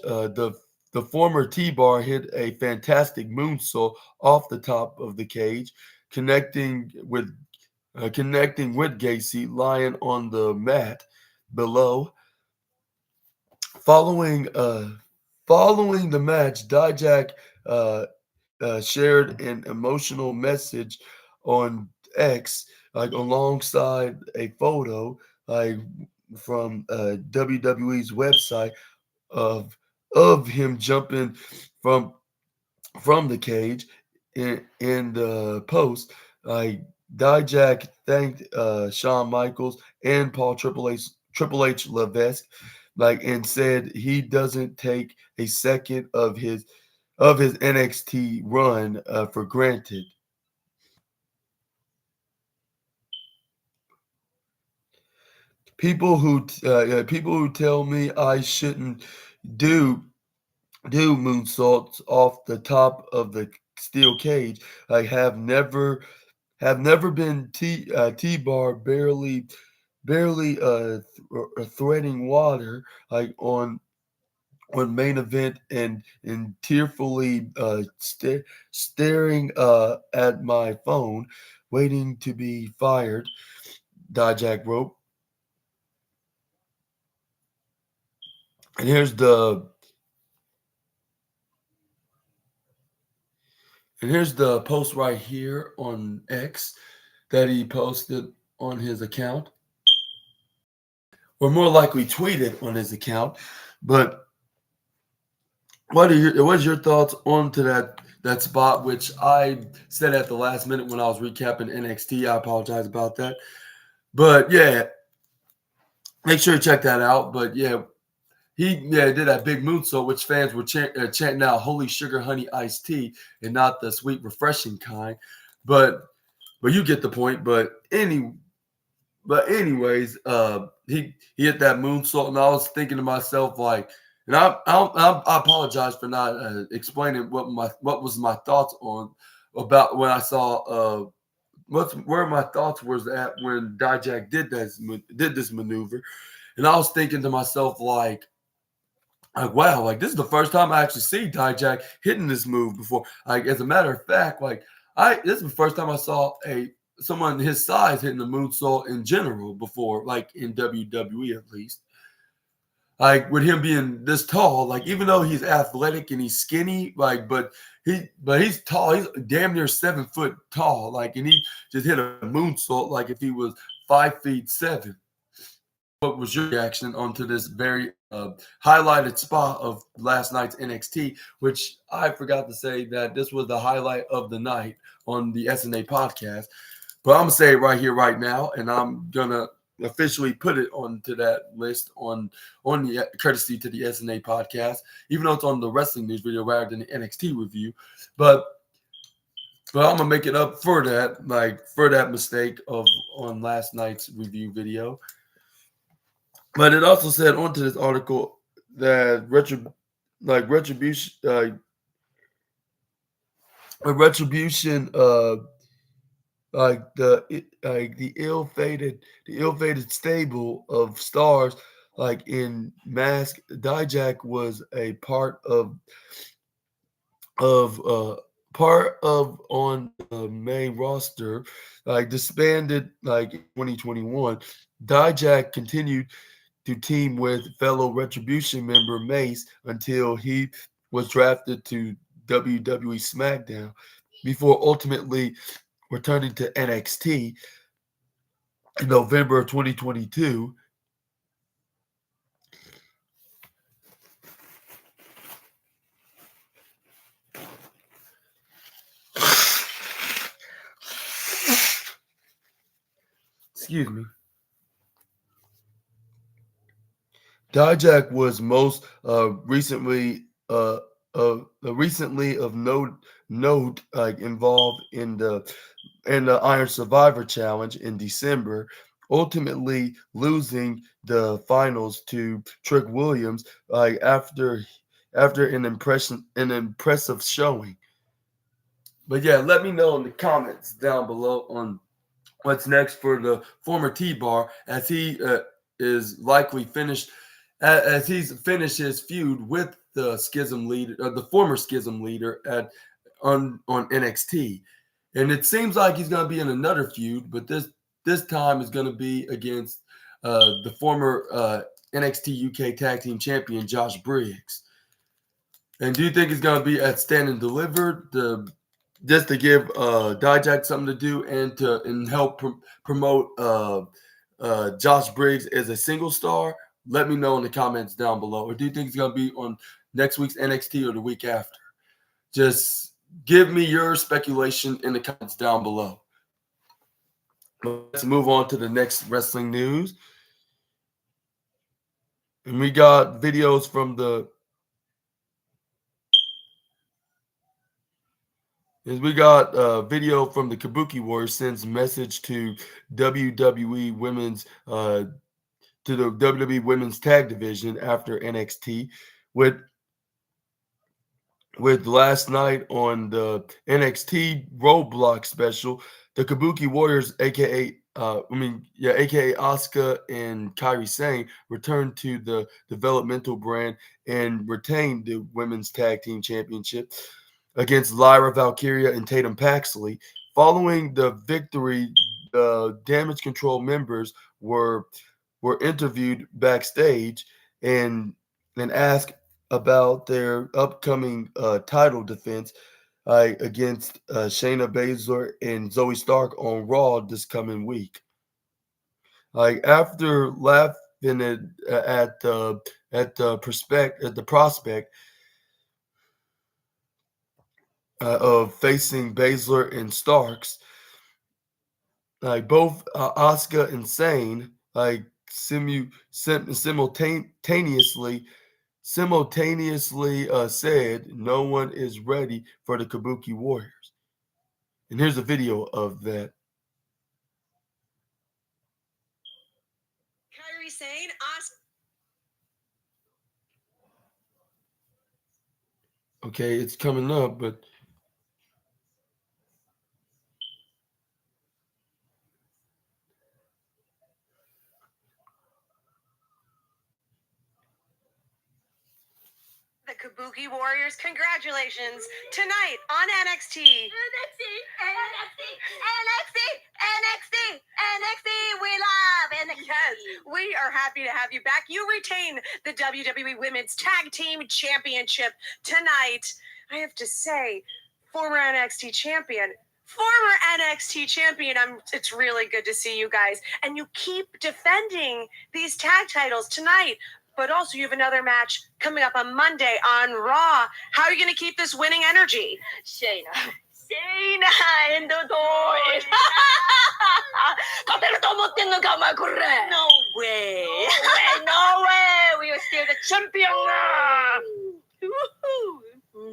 Speaker 1: the former T-Bar hit a fantastic moonsault off the top of the cage, connecting with Gacy lying on the mat below. Following following the match, Dijak uh, shared an emotional message on X, like alongside a photo, like from WWE's website of him jumping from the cage. In the post, like Dijak thanked Shawn Michaels and Paul Triple H Levesque, like, and said he doesn't take a second of his NXT run for granted. People who tell me I shouldn't do moonsaults off the top of the steel cage, I have never been T-bar barely threading water, like on main event, and tearfully staring at my phone, waiting to be fired. Dijak wrote, and here's the post right here on X that he posted on his account, or more likely tweeted on his account. But what's your thoughts on to that spot, which I said at the last minute when I was recapping NXT? I apologize about that. But yeah, make sure to check that out. But yeah, he did that big moonsault, which fans were chanting out "Holy Sugar Honey Iced Tea" and not the sweet refreshing kind. But you get the point. Anyways, he hit that moonsault, and I was thinking to myself, like, and I apologize for not explaining what was my thoughts on about when I saw where my thoughts was at when Dijak did this maneuver, and I was thinking to myself, like, wow, like this is the first time I actually see Dijak hitting this move before. Like, as a matter of fact, like this is the first time I saw someone his size hitting the moonsault in general before, like in WWE at least. Like, with him being this tall, like, even though he's athletic and he's skinny, like, but he's tall. He's damn near 7 foot tall. Like, and he just hit a moonsault like if he was 5'7". What was your reaction onto this very highlighted spot of last night's NXT? Which I forgot to say that this was the highlight of the night on the SNA podcast. But I'm gonna say it right here, right now, and I'm gonna officially put it onto that list on the courtesy to the SNA podcast, even though it's on the wrestling news video rather than the NXT review. But I'm gonna make it up for that, like for that mistake of on last night's review video. But it also said onto this article that retribution, the ill-fated stable of stars, like in Mask. Dijak was a of part of on the main roster, like disbanded like in 2021. Dijak continued to team with fellow Retribution member Mace until he was drafted to WWE SmackDown before ultimately returning to NXT in November of 2022. Excuse me. Dijak was most recently of note, like involved in the Iron Survivor Challenge in December, ultimately losing the finals to Trick Williams, like after an impressive showing. But yeah, let me know in the comments down below on what's next for the former T-Bar, as he is likely finished as he's finished his feud with the schism leader, the former schism leader at on NXT, and it seems like he's going to be in another feud, but this time is going to be against the former NXT UK Tag Team Champion Josh Briggs. And do you think it's going to be at Stand and Deliver, just to give Dijak something to do and help promote Josh Briggs as a single star? Let me know in the comments down below. Or do you think it's going to be on next week's NXT or the week after? Just give me your speculation in the comments down below. Let's move on to the next wrestling news. And we got videos from video from the Kabuki Warriors sends message to WWE Women's to the WWE Women's Tag Division after NXT with last night on the NXT Roadblock special. The Kabuki Warriors, aka Asuka and Kairi Sane, returned to the developmental brand and retained the Women's Tag Team Championship against Lyra Valkyria and Tatum Paxley. Following the victory, the Damage Control members were interviewed backstage and asked about their upcoming title defense against Shayna Baszler and Zoe Stark on Raw this coming week. After laughing at the prospect of facing Baszler and Starks, both Asuka and Sane simultaneously said no one is ready for the Kabuki Warriors. And here's a video of that.
Speaker 3: Kairi Sane,
Speaker 1: Okay, it's coming up, but
Speaker 3: the Kabuki Warriors, congratulations tonight on NXT. NXT, we love. And yes, we are happy to have you back. You retain the WWE Women's Tag Team Championship tonight. I have to say, former NXT champion, it's really good to see you guys. And you keep defending these tag titles tonight. But also, you have another match coming up on Monday on Raw. How are you going to keep this winning energy? Shayna in the door. No way. No way. We are still the champion.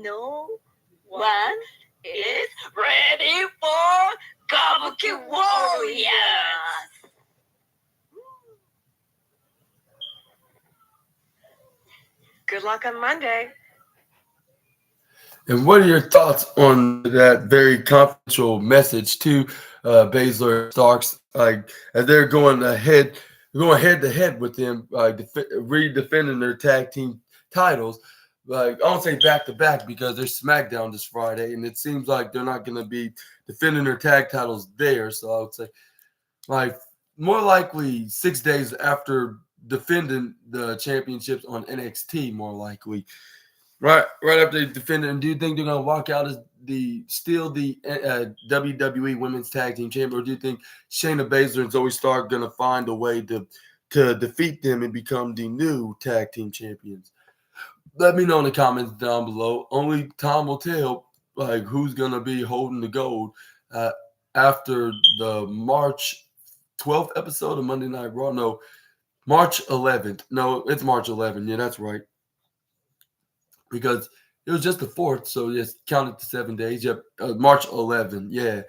Speaker 3: No one is ready for Kabuki Warriors. Good luck on Monday.
Speaker 1: And what are your thoughts on that very confidential message to Baszler Starks? As they're going head to head with them, redefending their tag team titles. I don't say back to back because there's SmackDown this Friday, and it seems like they're not going to be defending their tag titles there. So I would say, more likely 6 days after defending the championships on NXT, more likely. Right after they defend it. And do you think they're going to walk out as the WWE Women's Tag Team Champion, or do you think Shayna Baszler and Zoe Stark are going to find a way to defeat them and become the new Tag Team Champions? Let me know in the comments down below. Only time will tell, who's going to be holding the gold after the March 12th episode of Monday Night Raw. No, March 11th. No, it's March 11th. Yeah, that's right. Because it was just the 4th, so just count it to 7 days. Yep, March 11th. Yeah.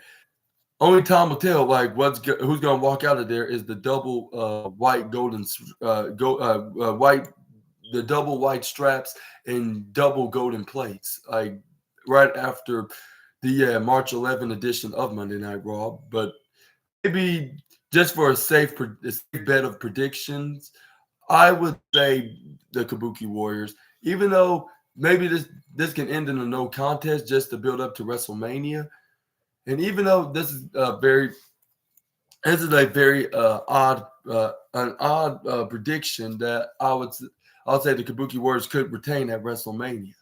Speaker 1: Only time will tell. Who's going to walk out of there is the double white golden the double white straps and double golden plates. Right after the March 11th edition of Monday Night Raw, but maybe just for a safe bet of predictions, I would say the Kabuki Warriors, even though maybe this can end in a no contest just to build up to WrestleMania. And even though this is a very an odd prediction that I would say the Kabuki Warriors could retain at WrestleMania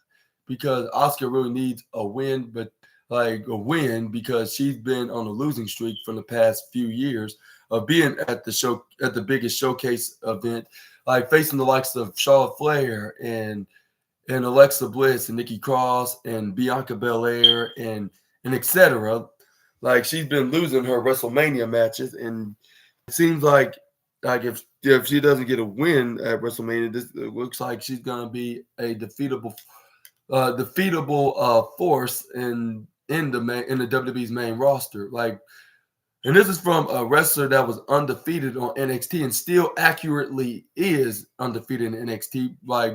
Speaker 1: because Asuka really needs a win, but like a win because she's been on a losing streak for the past few years of being at the biggest showcase event, like facing the likes of Charlotte Flair and Alexa Bliss and Nikki Cross and Bianca Belair and etc. Like she's been losing her WrestleMania matches, and it seems like if she doesn't get a win at WrestleMania, this it looks like she's gonna be a defeatable force in the WWE's main roster. Like, and this is from a wrestler that was undefeated on NXT and still accurately is undefeated in NXT, like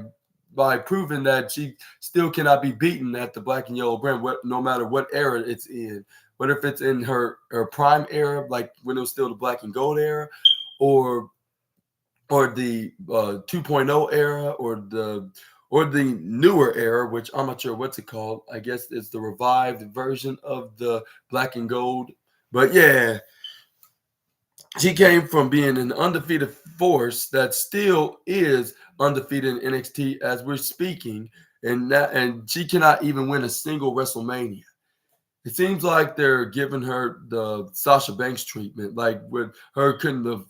Speaker 1: by proving that she still cannot be beaten at the black and yellow brand, no matter what era it's in. Whether if it's in her prime era, like when it was still the black and gold era, or the 2.0 era, or the newer era, which I'm not sure what's it called. I guess it's the revived version of the black and gold. But yeah, she came from being an undefeated force that still is undefeated in NXT as we're speaking, and she cannot even win a single WrestleMania. It seems like they're giving her the Sasha Banks treatment, like with her couldn't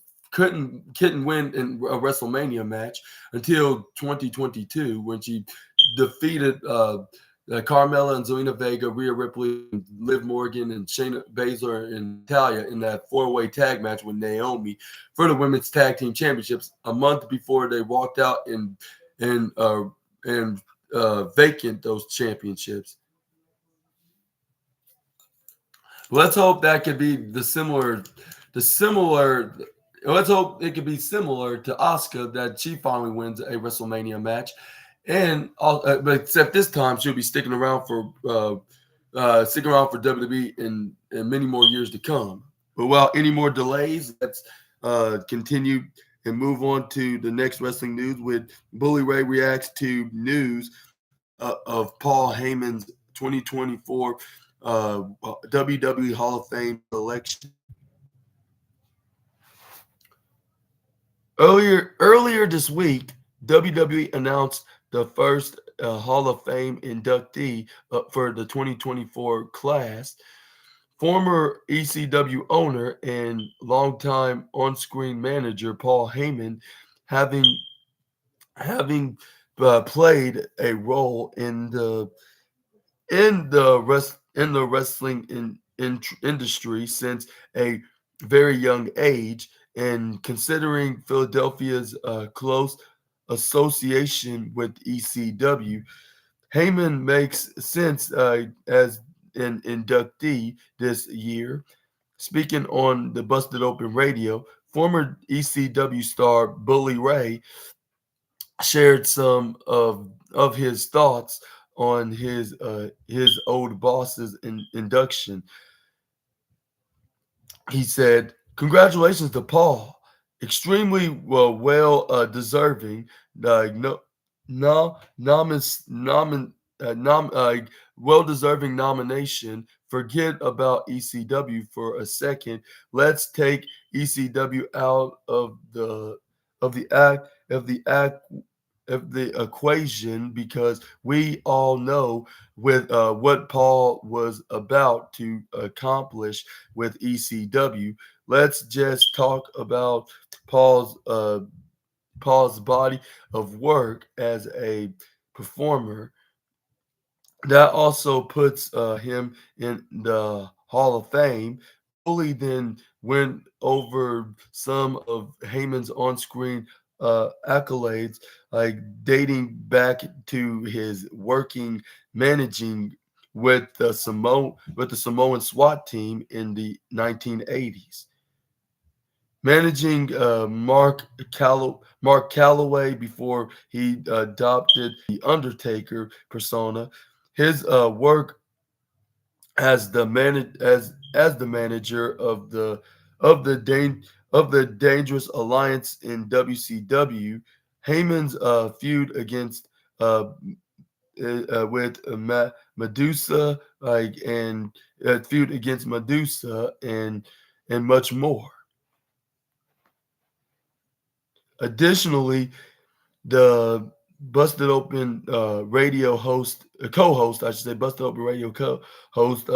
Speaker 1: win in a WrestleMania match until 2022 when she defeated Carmella and Zelina Vega, Rhea Ripley, Liv Morgan, and Shayna Baszler and Natalya in that four-way tag match with Naomi for the women's tag team championships a month before they walked out and vacant those championships. Let's hope that could be the similar. Let's hope it could be similar to Asuka that she finally wins a WrestleMania match, and but except this time she'll be sticking around for WWE in many more years to come. But without any more delays, let's continue and move on to the next wrestling news with Bully Ray reacts to news of Paul Heyman's 2024 WWE Hall of Fame selection. Earlier this week, WWE announced the first Hall of Fame inductee for the 2024 class. Former ECW owner and longtime on-screen manager Paul Heyman, having played a role in the wrestling industry since a very young age, and considering Philadelphia's close association with ECW, Heyman makes sense as an inductee this year. Speaking on the Busted Open Radio, former ECW star Bully Ray shared some of his thoughts on his old boss's induction. He said, "Congratulations to Paul, extremely deserving. No, no, well deserving nomination. Forget about ECW for a second. Let's take ECW out of the act of the equation because we all know with what Paul was about to accomplish with ECW. Let's just talk about Paul's body of work as a performer. That also puts him in the Hall of Fame." Bully then went over some of Heyman's on-screen accolades, like dating back to his managing with the Samoan SWAT team in the 1980s. Managing Mark Calloway before he adopted the Undertaker persona. His work as the manager of the Dangerous Alliance in WCW. Heyman's feud against uh, Medusa, and feud against Medusa, and much more. Additionally, the Busted Open radio host, co-host, I should say, Busted Open radio co-host,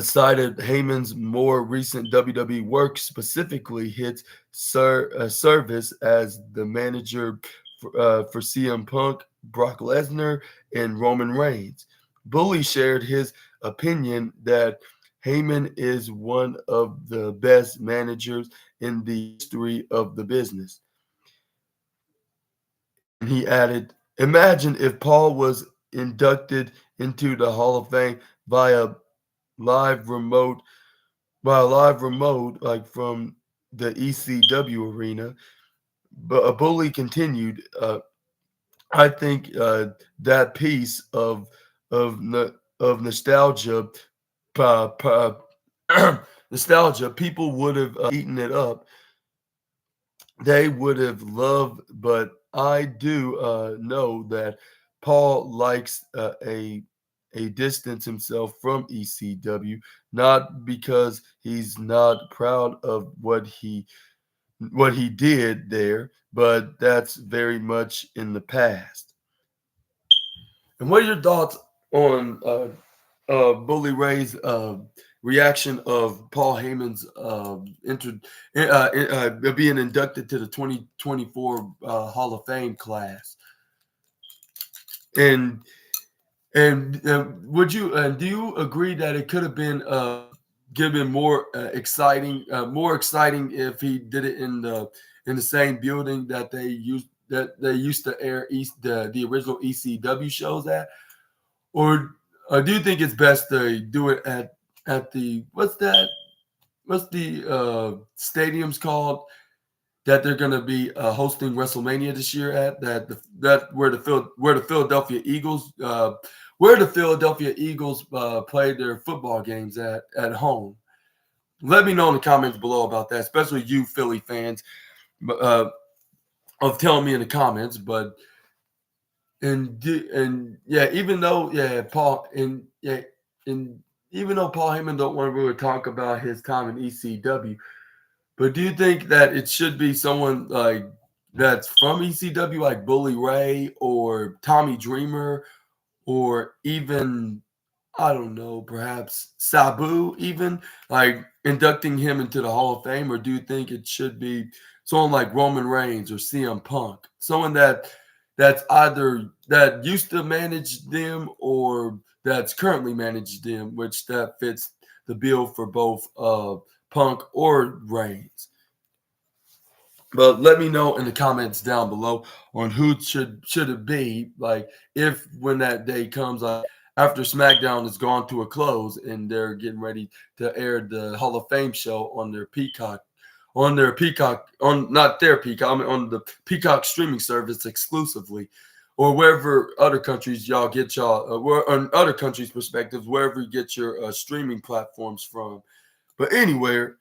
Speaker 1: cited Heyman's more recent WWE work, specifically his service as the manager for CM Punk, Brock Lesnar, and Roman Reigns. Bully shared his opinion that Heyman is one of the best managers in the history of the business. And he added, imagine if Paul was inducted into the Hall of Fame via live remote like from the ECW arena. But Bully continued, I think that piece of nostalgia, uh, nostalgia, people would have eaten it up. They would have loved, but I do know that Paul likes a distance himself from ECW, not because he's not proud of what he did there, but that's very much in the past. And what are your thoughts on Bully Ray's reaction of Paul Heyman's being inducted to the 2024 Hall of Fame class? And would you do you agree that it could have been given more exciting if he did it in the same building that they used to air the original ECW shows at, or do you think it's best to do it at the what's the stadiums called that they're going to be hosting WrestleMania this year at where the Philadelphia Eagles play their football games at home. Let me know in the comments below about that, especially you Philly fans, of telling me in the comments. But and yeah, even though Paul Heyman don't want to really talk about his time in ECW. But do you think that it should be someone like that's from ECW, like Bully Ray or Tommy Dreamer, or even, I don't know, perhaps Sabu, even like inducting him into the Hall of Fame? Or do you think it should be someone like Roman Reigns or CM Punk, someone that's either that used to manage them or that's currently managed them, which that fits the bill for both Punk or Reigns? But let me know in the comments down below on who should it be. Like, if when that day comes, after SmackDown has gone to a close and they're getting ready to air the Hall of Fame show on their Peacock, on not their Peacock, I mean on the Peacock streaming service exclusively, or wherever other countries y'all get on other countries' perspectives, wherever you get your streaming platforms from. But anyways,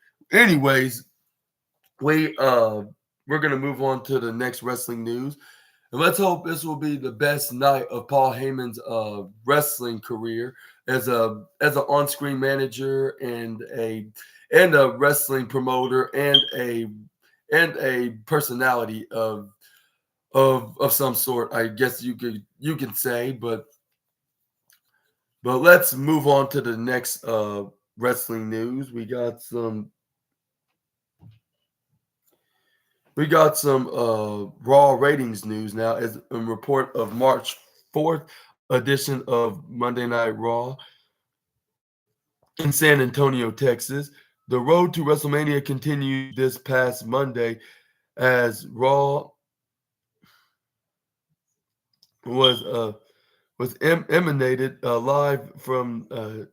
Speaker 1: we're gonna move on to the next wrestling news, and let's hope this will be the best night of Paul Heyman's wrestling career as an on-screen manager and a wrestling promoter and a personality of some sort, I guess you can say. But let's move on to the next wrestling news. We got some Raw ratings news now, as a report of March 4th edition of Monday Night Raw in San Antonio, Texas. The road to WrestleMania continued this past Monday as Raw was emanated live from the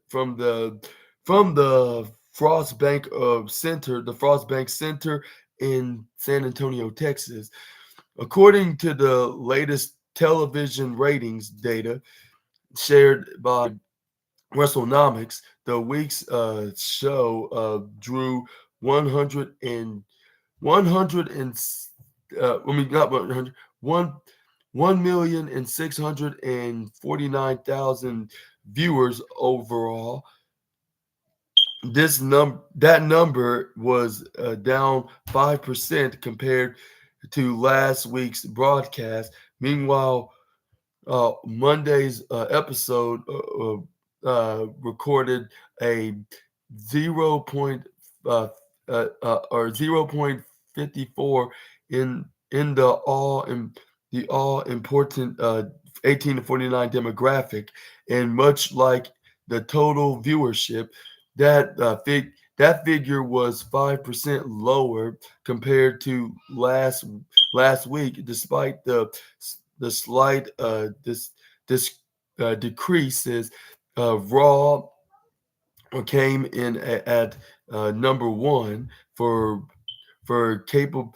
Speaker 1: Frostbank Center in San Antonio, Texas. According to the latest television ratings data shared by WrestleNomics, the week's show drew 100 and 100 and not 100 1,649,000 viewers overall. That number was down 5% compared to last week's broadcast. Meanwhile, Monday's episode recorded a 0.54 in the all important 18 to 49 demographic, and much like the total viewership, that figure was 5% lower compared to last week, despite the slight decreases. Raw came in at number one for cable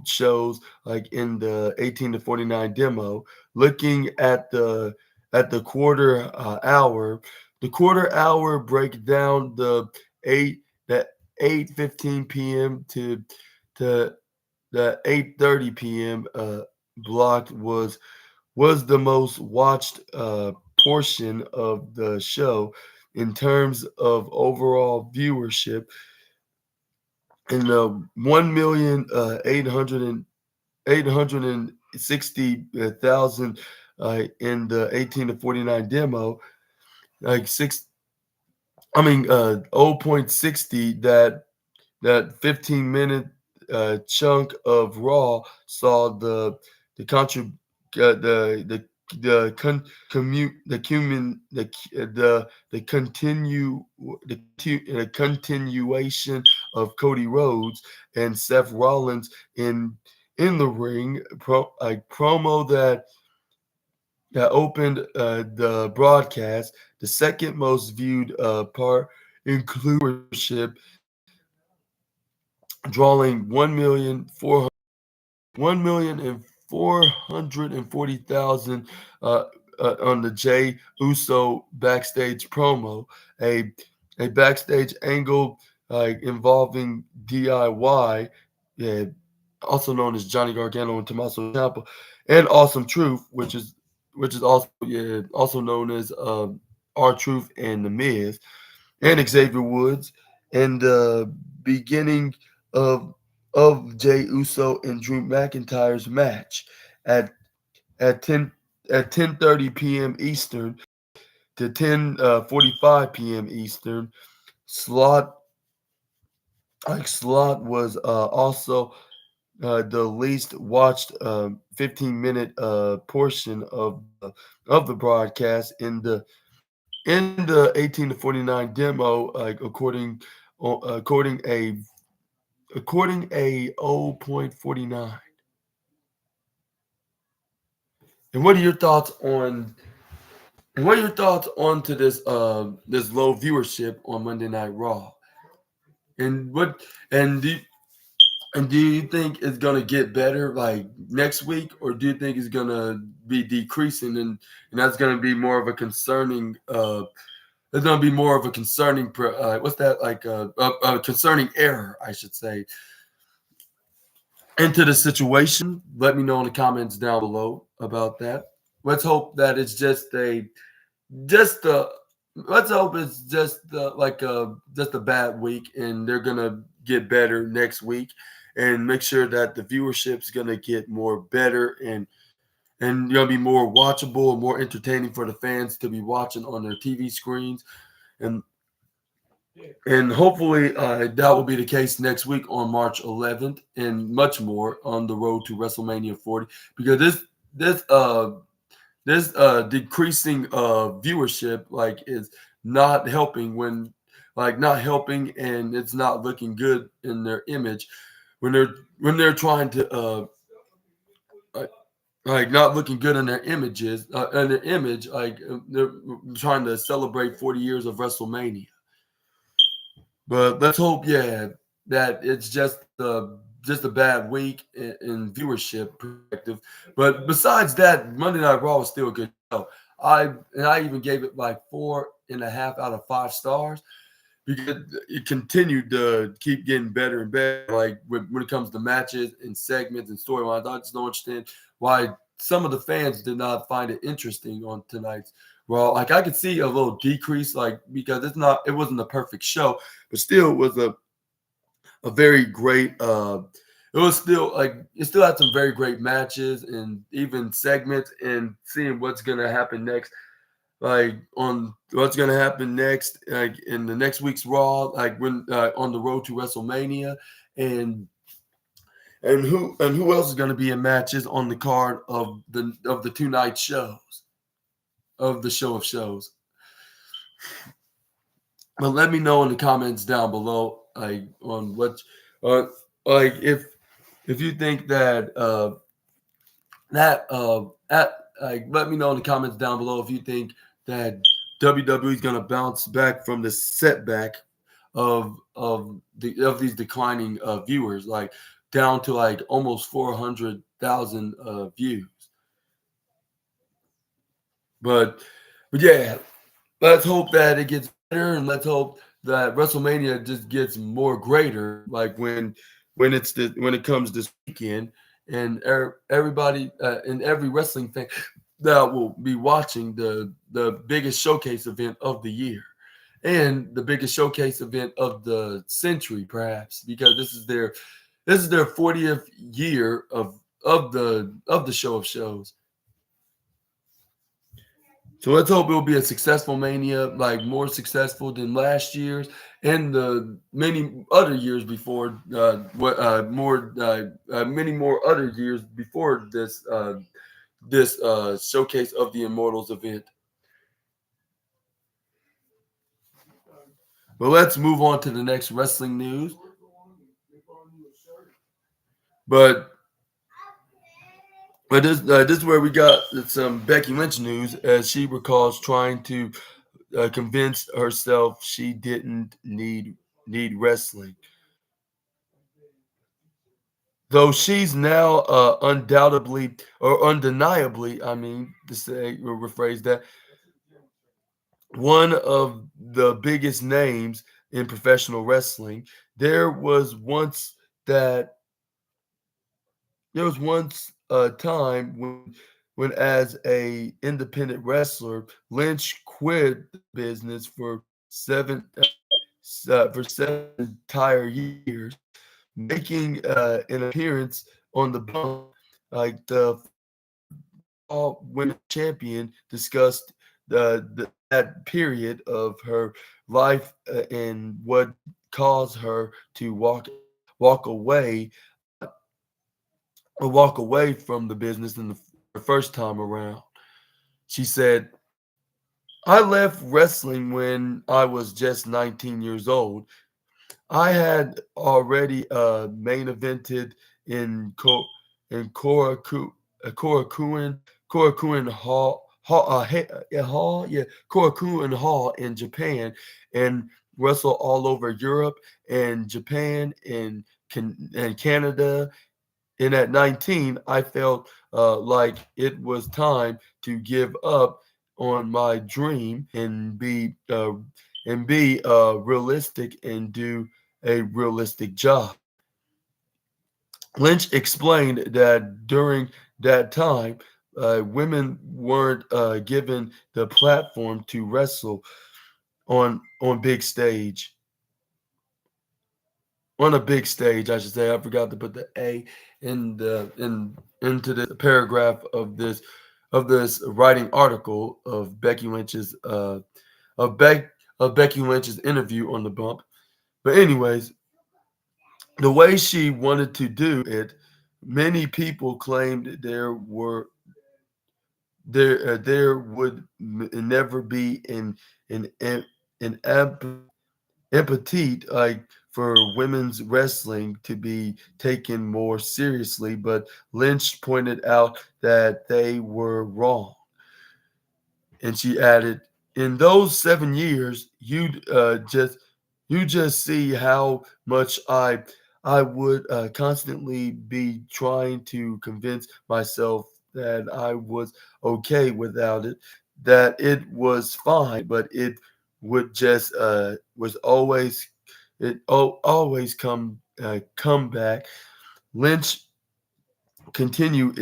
Speaker 1: shows like in the 18 to 49 demo. Looking at the quarter hour break down the 8:15 p.m. to the 8:30 p.m. Block was the most watched portion of the show in terms of overall viewership. In the 1,860,000 in the 18 to 49 demo, like 0.60, that 15-minute chunk of Raw saw the contrib the con, commute the cumin the continue the continuation of Cody Rhodes and Seth Rollins in the ring promo that opened the broadcast. The second most viewed part include viewership, drawing 1,440,000 on the Jey Uso backstage promo, a backstage angle involving DIY, yeah, also known as Johnny Gargano and Tommaso Ciampa, and Awesome Truth, which is also known as R-Truth and The Miz, and Xavier Woods, and the beginning of Jey Uso and Drew McIntyre's match at at 10:30 p.m. Eastern to 10:45 p.m. Eastern. Slot Slot was also the least watched 15-minute portion of the broadcast in the 18 to 49 demo, according a 0.49. And what are your thoughts on to this low viewership on Monday Night Raw? And what and do and do you think it's gonna get better like next week, or do you think it's gonna be decreasing, and that's gonna be more of a concerning there's gonna be more of a concerning what's that, like a concerning error, I should say, into the situation? Let me know in the comments down below about that. Let's hope that it's just a let's hope it's just a bad week, and they're gonna get better next week, and make sure that the viewership's gonna get more better, and gonna be more watchable and more entertaining for the fans to be watching on their TV screens, and hopefully that will be the case next week on March 11th, and much more on the road to WrestleMania 40, because this decreasing viewership is not helping, and it's not looking good in their image when they're trying to not looking good in their images in their image, they're trying to celebrate 40 years of WrestleMania. But let's hope, that it's just a bad week in viewership perspective. But besides that, Monday Night Raw was still a good show. I even gave it like 4.5 out of 5 stars, because it continued to keep getting better and better. Like when it comes to matches and segments and storylines, I just don't understand why some of the fans did not find it interesting on tonight's Raw. Like I could see a little decrease, like because it wasn't a perfect show, but still it was a very great. It was still like it still had some very great matches and even segments and seeing what's gonna happen next like on what's gonna happen next, like in the next week's Raw, like when on the road to WrestleMania, and who else is gonna be in matches on the card of the 2 night shows of the show of shows. But let me know in the comments down below, like on what, uh, like if you think that that at like let me know in the comments down below if you think that WWE is gonna bounce back from the setback of these declining viewers, like down to like almost 400,000 views. But yeah, let's hope that it gets better, and let's hope that WrestleMania just gets more greater. Like when it comes this weekend, and everybody and every wrestling fan that will be watching the biggest showcase event of the year, and the biggest showcase event of the century, perhaps, because this is their 40th year of the show of shows. So let's hope it will be a successful Mania, like more successful than last year's and the many other years before. Many more other years before this showcase of the Immortals event. But let's move on to the next wrestling news. But this is where we got some Becky Lynch news, as she recalls trying to convince herself she didn't need wrestling. Though she's now undoubtedly or undeniably, I mean, to say or rephrase that, one of the biggest names in professional wrestling. There was once that there was once a time when as a independent wrestler, Lynch quit the business for 7 entire years, making an appearance on the bump. Like the all women champion discussed that period of her life and what caused her to walk away walk away from the business in the first time around. She said, "I left wrestling when I was just 19 years old. I had already main evented in Korakuen Korakuen Hall in Japan, and wrestle all over Europe and Japan and Canada. And at 19, I felt like it was time to give up on my dream and be realistic and do a realistic job." Lynch explained that during that time, women weren't given the platform to wrestle on big stage. On a big stage, I should say. I forgot to put the A into the paragraph of this writing article of Becky Lynch's of Beck of Becky Lynch's interview on the bump. But anyways, the way she wanted to do it, many people claimed there would never be an appetite like for women's wrestling to be taken more seriously, but Lynch pointed out that they were wrong. And she added, "In those 7 years, you just see how much I would constantly be trying to convince myself that I was okay without it, that it was fine, but would just was always always come back. Lynch continued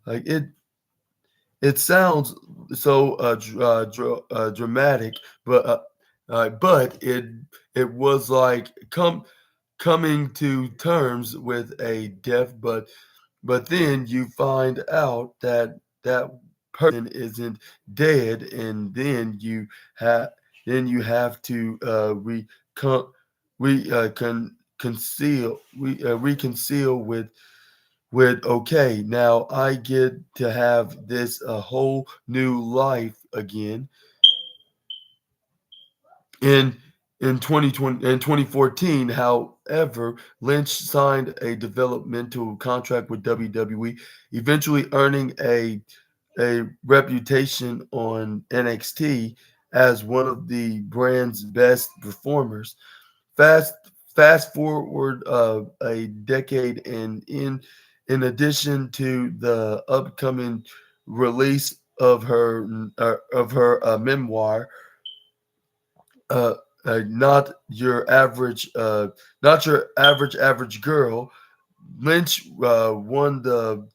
Speaker 1: like it sounds so dramatic, but it was like coming to terms with a death, but then you find out that that person isn't dead, and have then you have to re conceal reconcile with okay, now I get to have this a whole new life again. In 2020 in 2014, however, Lynch signed a developmental contract with WWE, eventually earning a reputation on NXT as one of the brand's best performers. Fast fast forward a decade, and in addition to the upcoming release of her memoir, uh, not your average, average girl. Lynch won the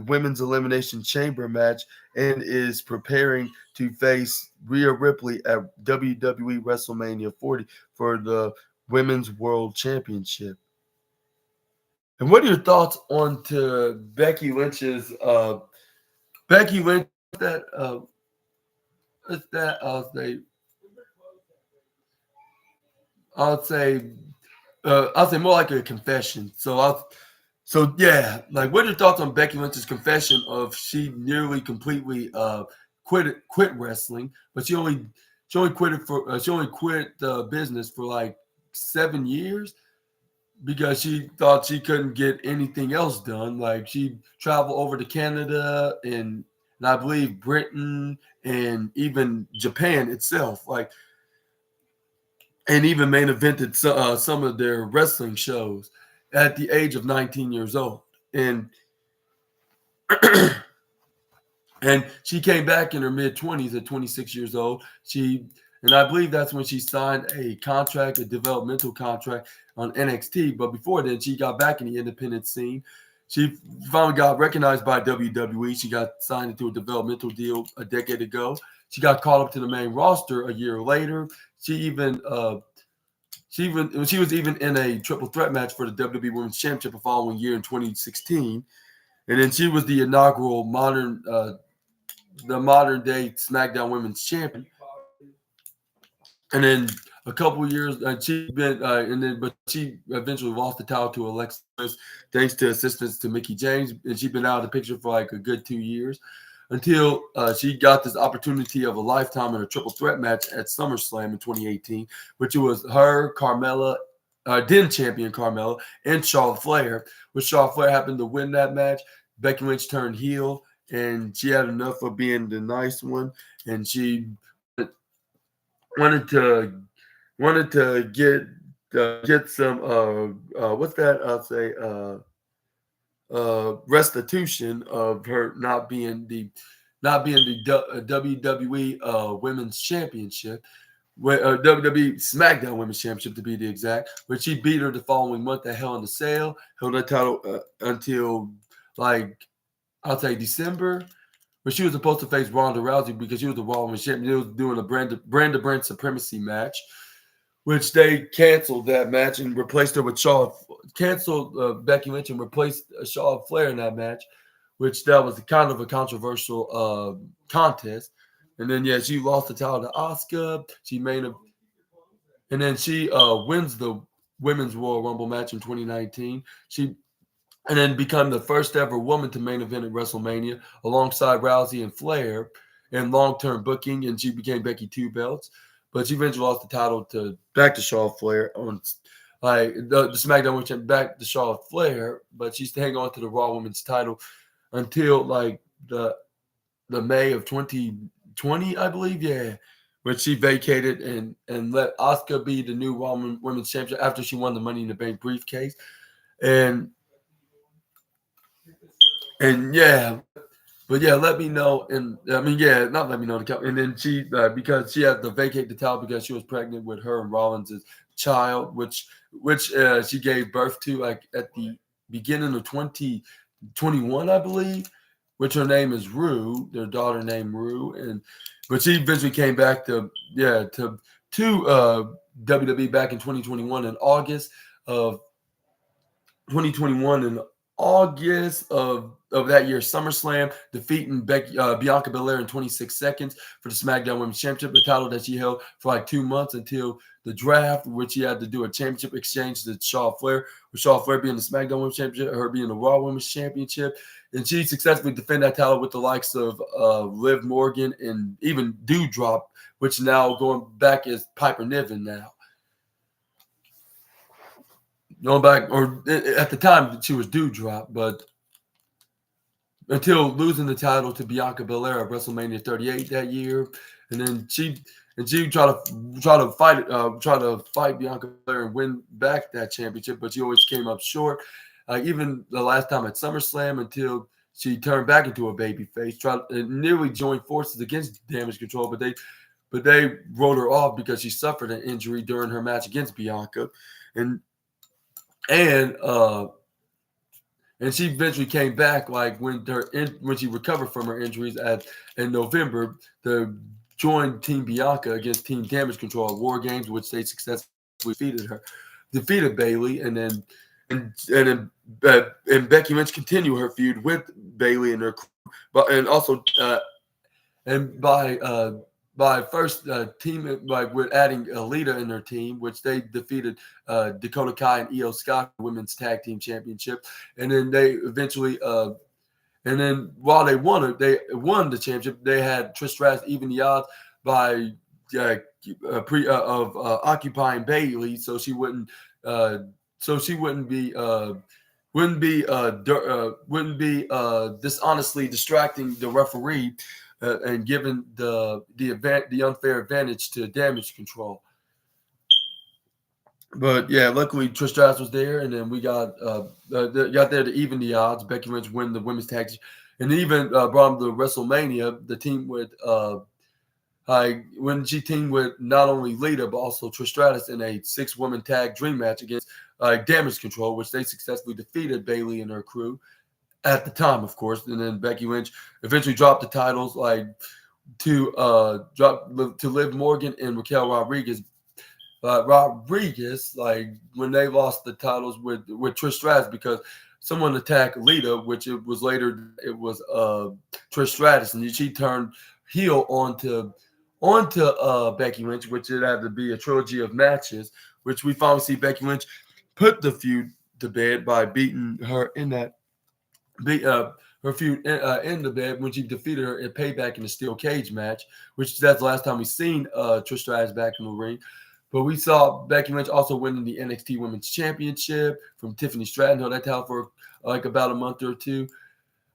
Speaker 1: women's elimination chamber match and is preparing to face Rhea Ripley at WWE WrestleMania 40 for the Women's World Championship. And what are your thoughts on to Becky Lynch that what's that I'll say I'll say more like a confession. So yeah, like what are your thoughts on Becky Lynch's confession of she nearly completely quit wrestling, but she only quit the business for like 7 years because she thought she couldn't get anything else done. Like she traveled over to Canada and I believe Britain and even Japan itself. Like and even main evented some of their wrestling shows at the age of 19 years old. And and she came back in her mid 20s at 26 years old. And I believe that's when she signed a developmental contract on NXT. But before then, she got back in the independent scene. She finally got recognized by WWE. She got signed into a developmental deal a decade ago. She got called up to the main roster a year later. She even she was even in a triple threat match for the WWE Women's Championship the following year in 2016, and then she was the inaugural modern day SmackDown Women's Champion. And then a couple years, she been and then but she eventually lost the title to Alexa Bliss thanks to assistance to Mickey James, and she's been out of the picture for like a good 2 years until she got this opportunity of a lifetime in a triple threat match at SummerSlam in 2018, which was her, Carmella, then champion Carmella, and Charlotte Flair. Which Charlotte Flair happened to win that match. Becky Lynch turned heel, and she had enough of being the nice one, and she wanted to get some what's that I'll say restitution of her not being the WWE Women's Championship, WWE SmackDown Women's Championship to be the exact, but she beat her the following month at Hell in a Cell, held that title until like I'll say December. But she was supposed to face Ronda Rousey because she was the Raw Women's Champion. They was doing a brand supremacy match, which they canceled that match and replaced her with canceled Becky Lynch and replaced Charlotte Flair in that match, which that was kind of a controversial contest. And then yeah, she lost the title to Asuka. And then she wins the Women's Royal Rumble match in 2019. And then become the first ever woman to main event at WrestleMania alongside Rousey and Flair in long-term booking, and she became Becky Two Belts. But she eventually lost the title back to Charlotte Flair on like the SmackDown Women's Champion back to Charlotte Flair, but she's hang on to the Raw Women's title until like the May of 2020, I believe, yeah, when she vacated and let Asuka be the new Raw Women's Champion after she won the Money in the Bank briefcase, and yeah, But yeah, let me know. And I mean, yeah, not let me know. And then she, because she had to vacate the title because she was pregnant with her and Rollins' child, which she gave birth to like at the beginning of 2021, I believe. Which her name is Rue, their daughter named Rue, and but she eventually came back to WWE back in 2021 in August of 2021 in August of that year, SummerSlam, defeating Bianca Belair in 26 seconds for the SmackDown Women's Championship, the title that she held for like 2 months until the draft, which she had to do a championship exchange to Charlotte Flair, with Charlotte Flair being the SmackDown Women's Championship, her being the Raw Women's Championship. And she successfully defended that title with the likes of Liv Morgan and even Doudrop, which now going back is Piper Niven now. Going back, or at the time she was Doudrop, but until losing the title to Bianca Belair at WrestleMania 38 that year, and then she tried to fight Bianca Belair and win back that championship, but she always came up short. Even the last time at SummerSlam, until she turned back into a babyface, tried nearly joined forces against Damage Control, but they wrote her off because she suffered an injury during her match against Bianca, and she eventually came back, like when she recovered from her injuries in November, to join Team Bianca against Team Damage Control at War Games, which they successfully defeated Bayley, and Becky Lynch continued her feud with Bayley and her crew, but and also and by first team, like with adding Alita in their team, which they defeated Dakota Kai and Io Sky for Women's Tag Team Championship, and then they eventually, and then while they won the championship, they had Trish Stratus even the odds by occupying Bayley, so she wouldn't be dishonestly distracting the referee. And given the unfair advantage to Damage Control. But yeah, luckily Trish Stratus was there, and then we got there to even the odds. Becky Lynch win the women's tag, and even brought them to WrestleMania. The team with when she teamed with not only Lita but also Trish Stratus in a 6-woman tag dream match against Damage Control, which they successfully defeated Bayley and her crew. At the time, of course, and then Becky Lynch eventually dropped the titles to Liv Morgan and Raquel Rodriguez. Like when they lost the titles with Trish Stratus because someone attacked Lita, which it was Trish Stratus, and she turned heel onto Becky Lynch, which it had to be a trilogy of matches, which we finally see Becky Lynch put the feud to bed by beating her in that. Her feud in the bed when she defeated her in Payback in the steel cage match, which that's the last time we've seen Trish Stratus back in the ring. But we saw Becky Lynch also winning the NXT Women's Championship from Tiffany Stratton, held that title for like about a month or two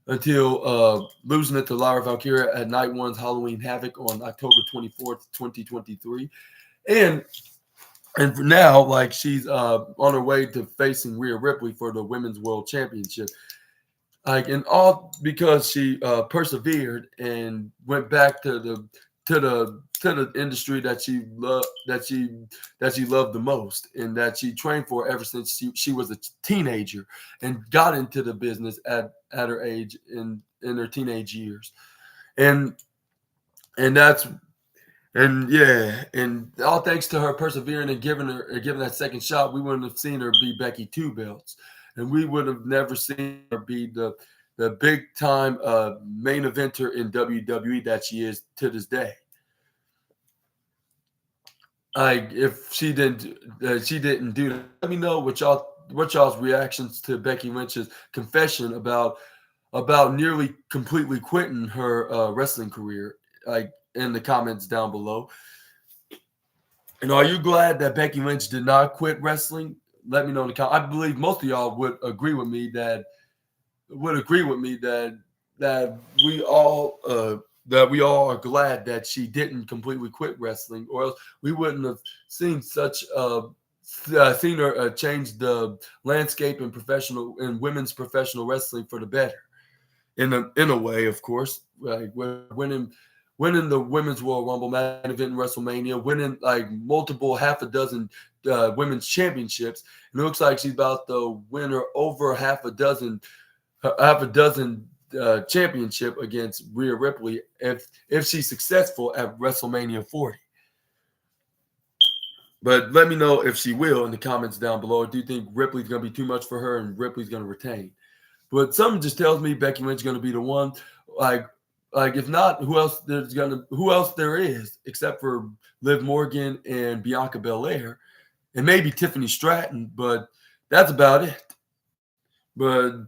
Speaker 1: until losing it to Lyra Valkyria at Night One's Halloween Havoc on October 24th, 2023. And for now, like she's on her way to facing Rhea Ripley for the Women's World Championship. Like and all because she persevered and went back to the industry that she loved the most and that she trained for ever since she was a teenager and got into the business at her age in her teenage years, and all thanks to her persevering and giving that second shot, we wouldn't have seen her be Becky Two Belts. And we would have never seen her be the big time main eventer in WWE that she is to this day. Like if she didn't do that. Let me know what y'all's reactions to Becky Lynch's confession about nearly completely quitting her wrestling career, like in the comments down below. And are you glad that Becky Lynch did not quit wrestling? Let me know in the comments. I believe most of y'all would agree with me that we all are glad that she didn't completely quit wrestling, or else we wouldn't have seen seen her change the landscape in women's professional wrestling for the better. in a way, of course, like winning the women's Royal Rumble match event in WrestleMania, winning like multiple half a dozen women's championships. And it looks like she's about to win her over half a dozen championship against Rhea Ripley if she's successful at WrestleMania 40. But let me know if she will in the comments down below. Do you think Ripley's going to be too much for her and Ripley's going to retain? But something just tells me Becky Lynch is going to be the one. Like if not, who else there is except for Liv Morgan and Bianca Belair and maybe Tiffany Stratton, but that's about it. But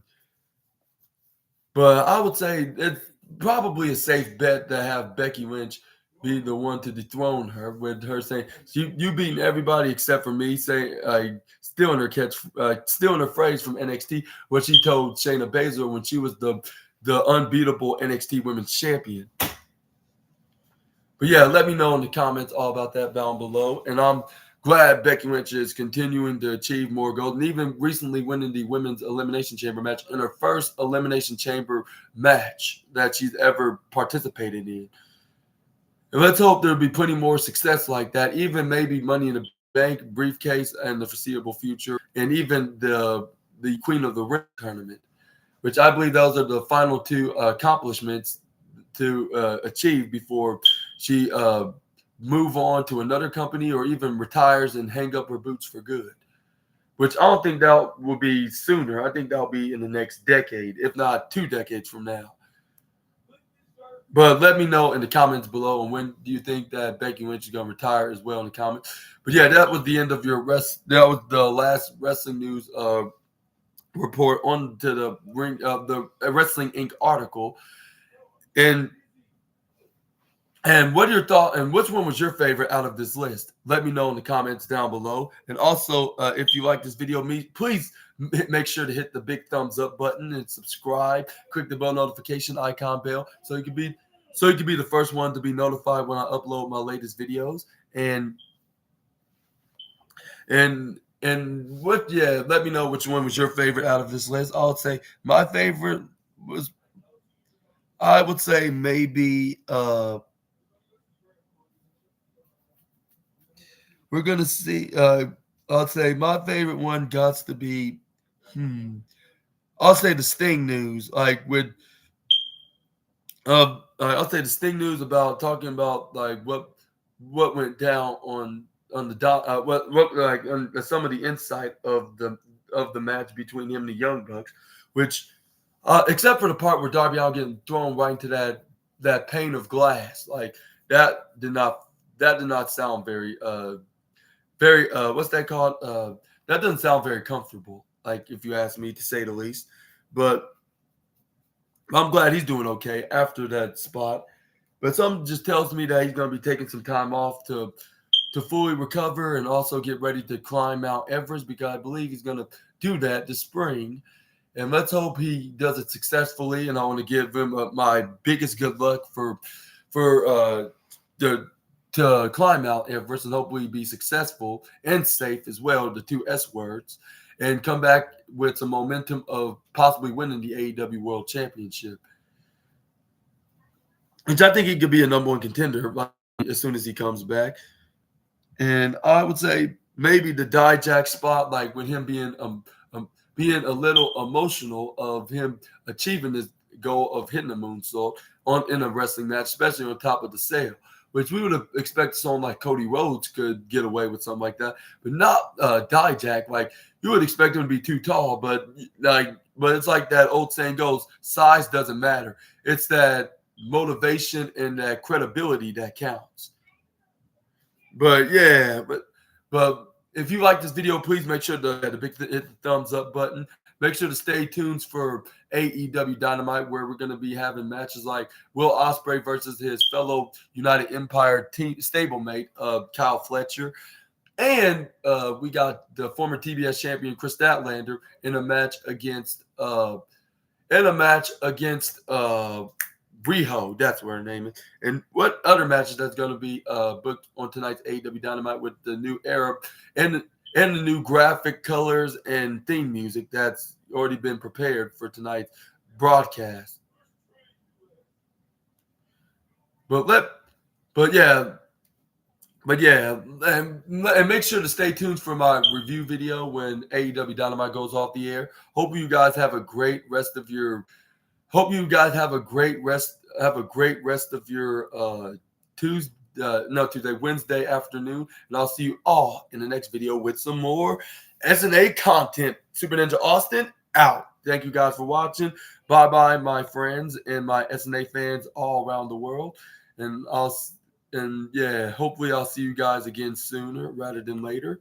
Speaker 1: I would say it's probably a safe bet to have Becky Lynch be the one to dethrone her, with her saying, "You beating everybody except for me." Stealing her phrase from NXT, what she told Shayna Baszler when she was the unbeatable NXT Women's Champion. But yeah, let me know in the comments all about that down below. And I'm glad Becky Lynch is continuing to achieve more gold, and even recently winning the Women's Elimination Chamber match in her first Elimination Chamber match that she's ever participated in. And let's hope there'll be plenty more success like that, even maybe Money in the Bank briefcase in the foreseeable future, and even the Queen of the Ring tournament, which I believe those are the final two accomplishments to achieve before she move on to another company or even retires and hang up her boots for good, which I don't think that will be sooner. I think that'll be in the next decade, if not 2 decades from now. But let me know in the comments below, and when do you think that Becky Lynch is going to retire as well in the comments. But yeah, that was the end of that was the last wrestling news report on to the Wrestling Inc. article. And what are your thoughts, and which one was your favorite out of this list? Let me know in the comments down below. And also, if you like this video, please make sure to hit the big thumbs up button and subscribe. Click the bell notification icon bell so you can be the first one to be notified when I upload my latest videos. And let me know which one was your favorite out of this list. I would say my favorite was, I would say maybe we're gonna see. I'll say my favorite one got to be. I'll say the Sting news, like with. I'll say the Sting news about talking about like what went down on the on some of the insight of the match between him and the Young Bucks, which except for the part where Darby Allin getting thrown right into that pane of glass, like that did not sound very what's that called? That doesn't sound very comfortable, like if you ask me, to say the least. But I'm glad he's doing okay after that spot. But something just tells me that he's going to be taking some time off to fully recover and also get ready to climb Mount Everest, because I believe he's going to do that this spring. And let's hope he does it successfully. And I want to give him my biggest good luck to climb Mount Everest, and hopefully be successful and safe as well, the 2 S words, and come back with some momentum of possibly winning the AEW World Championship, which I think he could be a #1 contender as soon as he comes back. And I would say maybe the Dijak spot, like with him being a little emotional of him achieving this goal of hitting a moonsault in a wrestling match, especially on top of the sale, which we would have expected someone like Cody Rhodes could get away with something like that, but not Dijak. Like, you would expect him to be too tall, but it's like that old saying goes, size doesn't matter. It's that motivation and that credibility that counts. But yeah, but if you like this video, please make sure to hit the thumbs up button. Make sure to stay tuned for AEW Dynamite, where we're going to be having matches like Will Ospreay versus his fellow United Empire stablemate, Kyle Fletcher. And we got the former TBS champion Chris Statlander in a match against Riho. That's what her name is. And what other matches that's going to be booked on tonight's AEW Dynamite with the new era and the new graphic colors and theme music that's already been prepared for tonight's broadcast. But yeah. But yeah, and make sure to stay tuned for my review video when AEW Dynamite goes off the air. Hope you guys have a great rest of your. Hope you guys have a great rest. Have a great rest of your Wednesday afternoon, and I'll see you all in the next video with some more SNA content. Super Ninja Austin out. Thank you guys for watching. Bye bye, my friends and my SNA fans all around the world, and yeah, hopefully I'll see you guys again sooner rather than later.